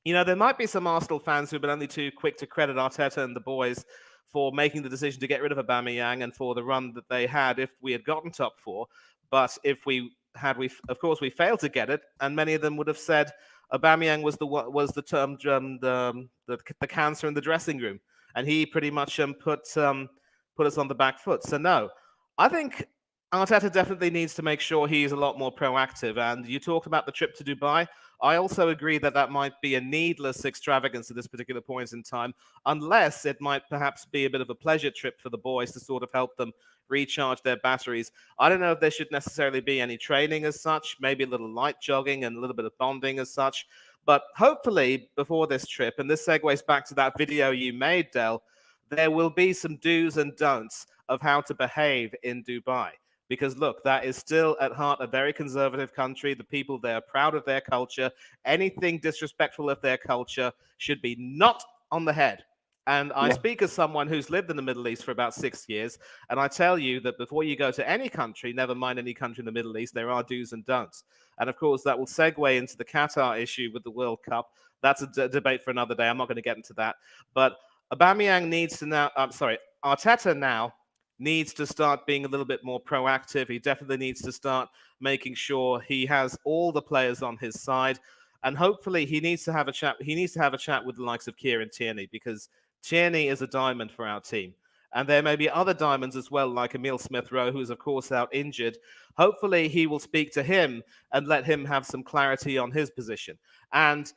there might be some Arsenal fans who've been only too quick to credit Arteta and the boys for making the decision to get rid of Aubameyang and for the run that they had if we had gotten top four. But if we failed to get it, and many of them would have said Aubameyang was the term the cancer in the dressing room, and he pretty much put us on the back foot. So no, I think Arteta definitely needs to make sure he's a lot more proactive. And you talked about the trip to Dubai. I also agree that might be a needless extravagance at this particular point in time, unless it might perhaps be a bit of a pleasure trip for the boys to sort of help them recharge their batteries. I don't know if there should necessarily be any training as such, maybe a little light jogging and a little bit of bonding as such. But hopefully before this trip, and this segues back to that video you made, Del, there will be some do's and don'ts of how to behave in Dubai. Because look, that is still at heart a very conservative country. The people there are proud of their culture. Anything disrespectful of their culture should be not on the head. And I Yeah. speak as someone who's lived in the Middle East for about 6 years, and I tell you that before you go to any country, never mind any country in the Middle East, there are do's and don'ts. And of course, that will segue into the Qatar issue with the World Cup. That's a debate for another day. I'm not going to get into that. But Aubameyang needs to now, Arteta now needs to start being a little bit more proactive. He definitely needs to start making sure he has all the players on his side. And hopefully he needs to have a chat. He needs to have a chat with the likes of Kieran Tierney, because Tierney is a diamond for our team. And there may be other diamonds as well, like Emile Smith-Rowe, who's of course out injured. Hopefully he will speak to him and let him have some clarity on his position. And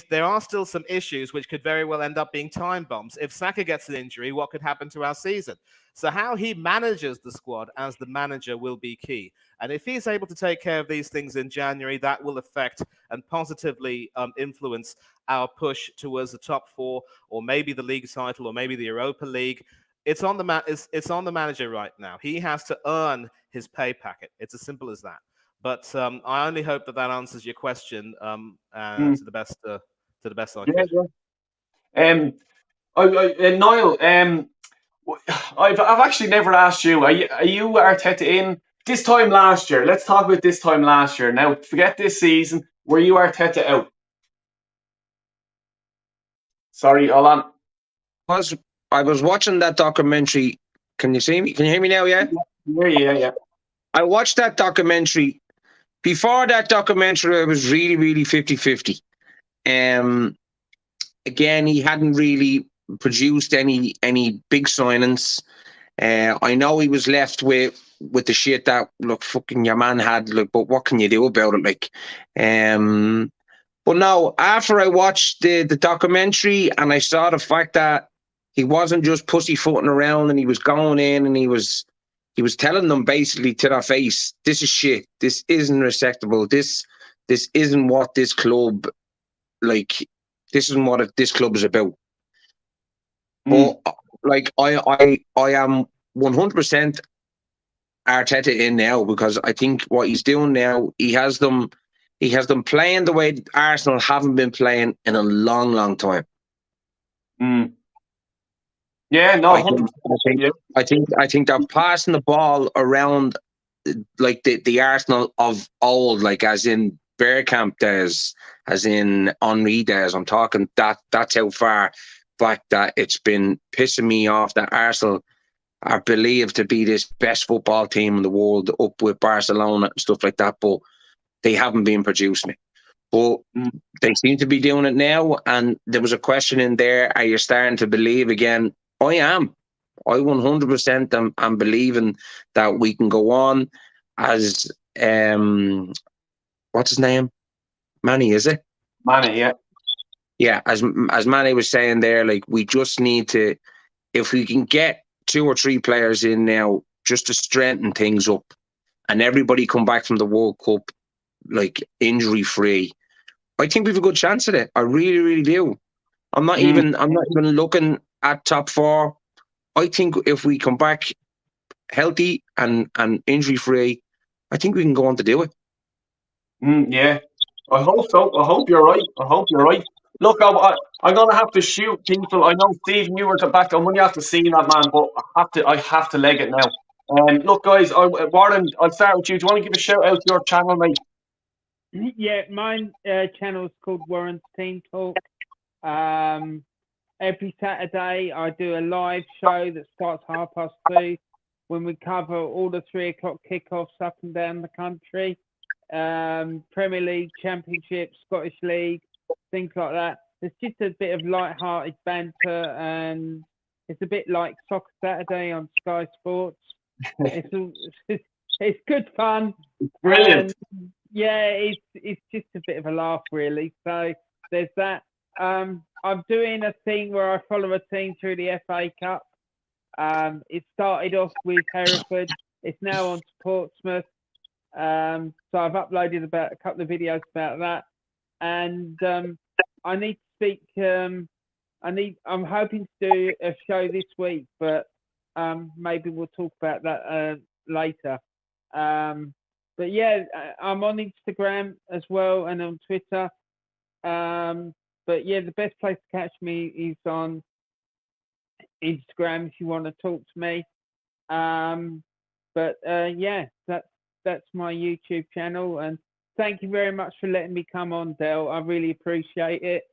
there are still some issues which could very well end up being time bombs. If Saka gets an injury, what could happen to our season? So how he manages the squad as the manager will be key. And if he's able to take care of these things in January, that will affect and positively influence our push towards the top 4, or maybe the league title, or maybe the Europa League. It's on the manager right now. He has to earn his pay packet. It's as simple as that. But I only hope that answers your question to the best I could. Niall, I've actually never asked you. Are you Arteta in this time last year? Let's talk about this time last year. Now, forget this season. Were you Arteta out? Sorry, hold on. I was watching that documentary. Can you see me? Can you hear me now? Yeah. Yeah. I watched that documentary. Before that documentary, I was really, really 50-50. Again, he hadn't really produced any big signings. I know he was left with the shit that fucking your man had. But what can you do about it? But no, after I watched the documentary and I saw the fact that he wasn't just pussyfooting around, and he was going in and he was telling them basically to their face, this is shit. This isn't acceptable. This isn't what this club, this isn't what this club is about. But I am 100% Arteta in now, because I think what he's doing now, he has them playing the way Arsenal haven't been playing in a long, long time. Yeah, no, I think they're passing the ball around like the Arsenal of old, like as in Bergkamp days, as in Henry days. I'm talking that's how far back that it's been pissing me off that Arsenal are believed to be this best football team in the world, up with Barcelona and stuff like that, but they haven't been producing it. But they seem to be doing it now, and there was a question in there, are you starting to believe again? I am. I 100% am believing that we can go on as what's his name? Manny, is it? Manny, yeah. Yeah, as Manny was saying there, we just need to, if we can get 2 or 3 players in now just to strengthen things up, and everybody come back from the World Cup injury free, I think we've a good chance at it. I really, really do. I'm not even looking at top 4. I think if we come back healthy and injury free, I think we can go on to do it. Yeah, I hope so. I hope you're right. Look, I'm gonna have to shoot people. I know, Stephen, you were back. I'm gonna have to see that, man, but I have to leg it now. Look, guys, Warren, I'll start with you. Do you want to give a shout out to your channel, mate? Yeah, my channel is called Warren's Team Talk. Every Saturday I do a live show that starts 2:30 when we cover all the 3 o'clock kickoffs up and down the country. Premier League, Championship, Scottish League, things like that. It's just a bit of light-hearted banter, and it's a bit like Soccer Saturday on Sky Sports. It's good fun. Brilliant. Yeah, it's just a bit of a laugh, really. So there's that. I'm doing a thing where I follow a team through the FA Cup. It started off with Hereford. It's now on to Portsmouth. So I've uploaded about a couple of videos about that. And I need to speak. I'm hoping to do a show this week, but maybe we'll talk about that later. But yeah, I'm on Instagram as well and on Twitter. But yeah, the best place to catch me is on Instagram if you want to talk to me. But yeah, that's my YouTube channel. And thank you very much for letting me come on, Del. I really appreciate it.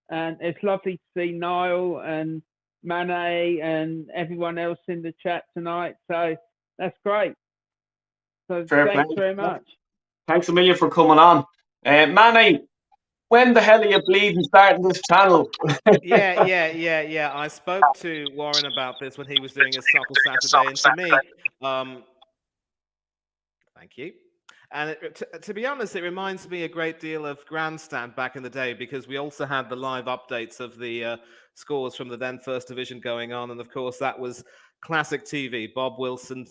And it's lovely to see Niall and Mane and everyone else in the chat tonight. So that's great. So thanks very much. Thanks a million for coming on. Mane, when the hell are you bleeding starting this channel? Yeah. I spoke to Warren about this when he was doing his Soccer Saturday, and to me, thank you. And to be honest, it reminds me a great deal of Grandstand back in the day, because we also had the live updates of the scores from the then First Division going on. And of course, that was classic TV. Bob Wilson,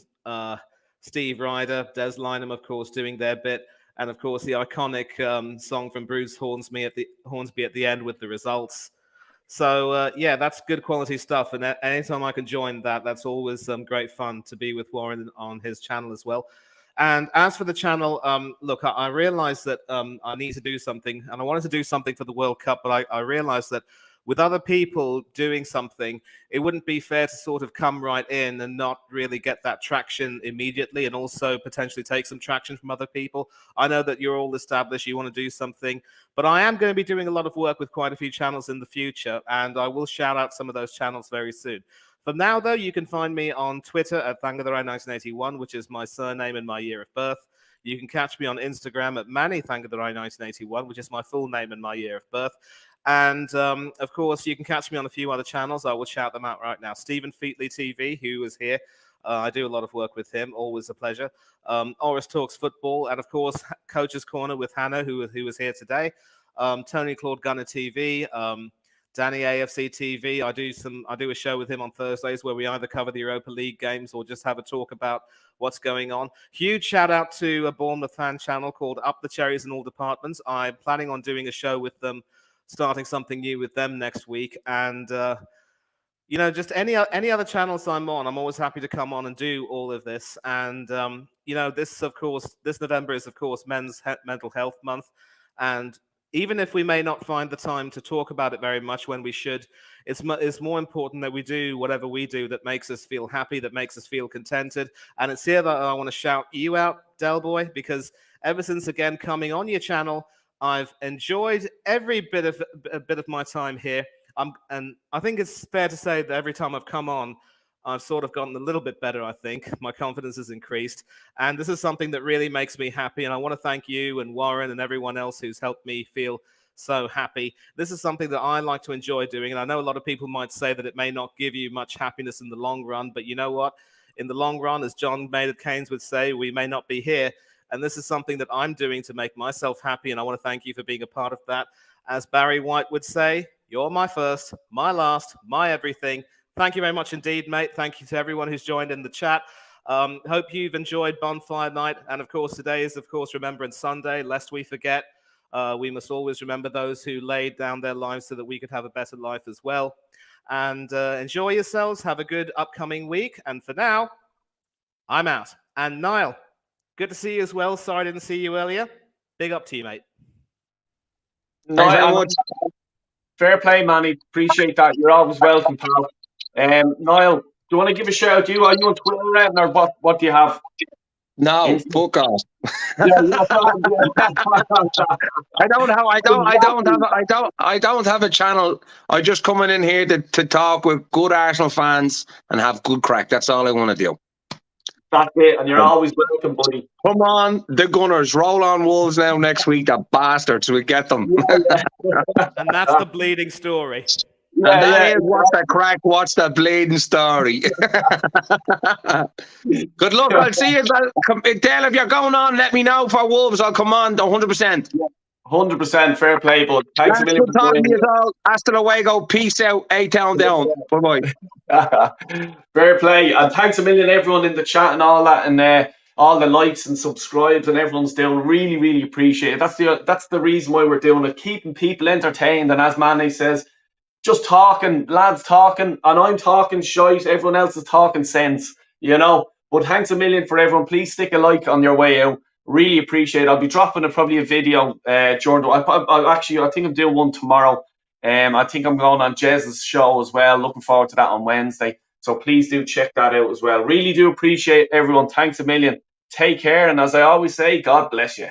Steve Ryder, Des Lynam, of course, doing their bit. And of course, the iconic song from Bruce Hornsby at the end with the results. So yeah, that's good quality stuff. And anytime I can join that, that's always great fun to be with Warren on his channel as well. And as for the channel, look, I realized that I need to do something, and I wanted to do something for the World Cup, but I realized that with other people doing something, it wouldn't be fair to sort of come right in and not really get that traction immediately, and also potentially take some traction from other people. I know that you're all established, you want to do something, but I am going to be doing a lot of work with quite a few channels in the future, and I will shout out some of those channels very soon. For now, though, you can find me on Twitter at Thangatharai1981, which is my surname and my year of birth. You can catch me on Instagram at Manny Thangatharai1981, which is my full name and my year of birth. And, of course, you can catch me on a few other channels. I will shout them out right now. Stephen Featley TV, who is here. I do a lot of work with him. Always a pleasure. Oris Talks Football. And, of course, Coach's Corner with Hannah, who was here today. Tony Claude Gunner TV. Danny AFC TV. I do a show with him on Thursdays where we either cover the Europa League games or just have a talk about what's going on. Huge shout out to a Bournemouth fan channel called Up the Cherries in All Departments. I'm planning on doing a show with them, starting something new with them next week. And you know, just any other channels I'm on, I'm always happy to come on and do all of this. And you know, this November is of course Men's Mental Health Month, and even if we may not find the time to talk about it very much when we should, it's more important that we do whatever we do that makes us feel happy, that makes us feel contented. And it's here that I want to shout you out, Del Boy, because ever since again coming on your channel, I've enjoyed every bit of my time here. And I think it's fair to say that every time I've come on, I've sort of gotten a little bit better, I think. My confidence has increased. And this is something that really makes me happy. And I want to thank you and Warren and everyone else who's helped me feel so happy. This is something that I like to enjoy doing. And I know a lot of people might say that it may not give you much happiness in the long run. But you know what? In the long run, as John Maynard Keynes would say, we may not be here. And this is something that I'm doing to make myself happy. And I want to thank you for being a part of that. As Barry White would say, you're my first, my last, my everything. Thank you very much indeed, mate. Thank you to everyone who's joined in the chat. Hope you've enjoyed Bonfire Night. And of course, today is, of course, Remembrance Sunday. Lest we forget, we must always remember those who laid down their lives so that we could have a better life as well. And enjoy yourselves. Have a good upcoming week. And for now, I'm out. And Niall, good to see you as well. Sorry I didn't see you earlier. Big up to you, mate. Niall, fair play, Manny. Appreciate that. You're always welcome, pal. Niall, do you want to give a shout out to you? Are you on Twitter, or what do you have? No, fuck off. I don't have a channel. I just coming in here to talk with good Arsenal fans and have good crack. That's all I want to do. That's it, and you're always welcome, buddy. Come on, the Gunners. Roll on Wolves now next week, the bastards. We get them. And that's the bleeding story. And that is what's the crack, what's the bleeding story. Good luck. I'll see you. Dale, if you're going on, let me know for Wolves. I'll come on 100%. 100% fair play, bud. Thanks a million for talking to you all. Hasta luego. Peace out. A-Town down. Bye-bye. Fair play. And thanks a million, everyone in the chat and all that, and all the likes and subscribes and everyone's doing. Really, really appreciate it. That's the reason why we're doing it. Keeping people entertained. And as Manny says, just talking, lads talking, and I'm talking shite. Everyone else is talking sense, you know. But thanks a million for everyone. Please stick a like on your way out. Really appreciate it. I'll be dropping probably a video during I think I'm doing one tomorrow. I think I'm going on Jez's show as well. Looking forward to that on Wednesday. So please do check that out as well. Really do appreciate everyone. Thanks a million. Take care. And as I always say, God bless you.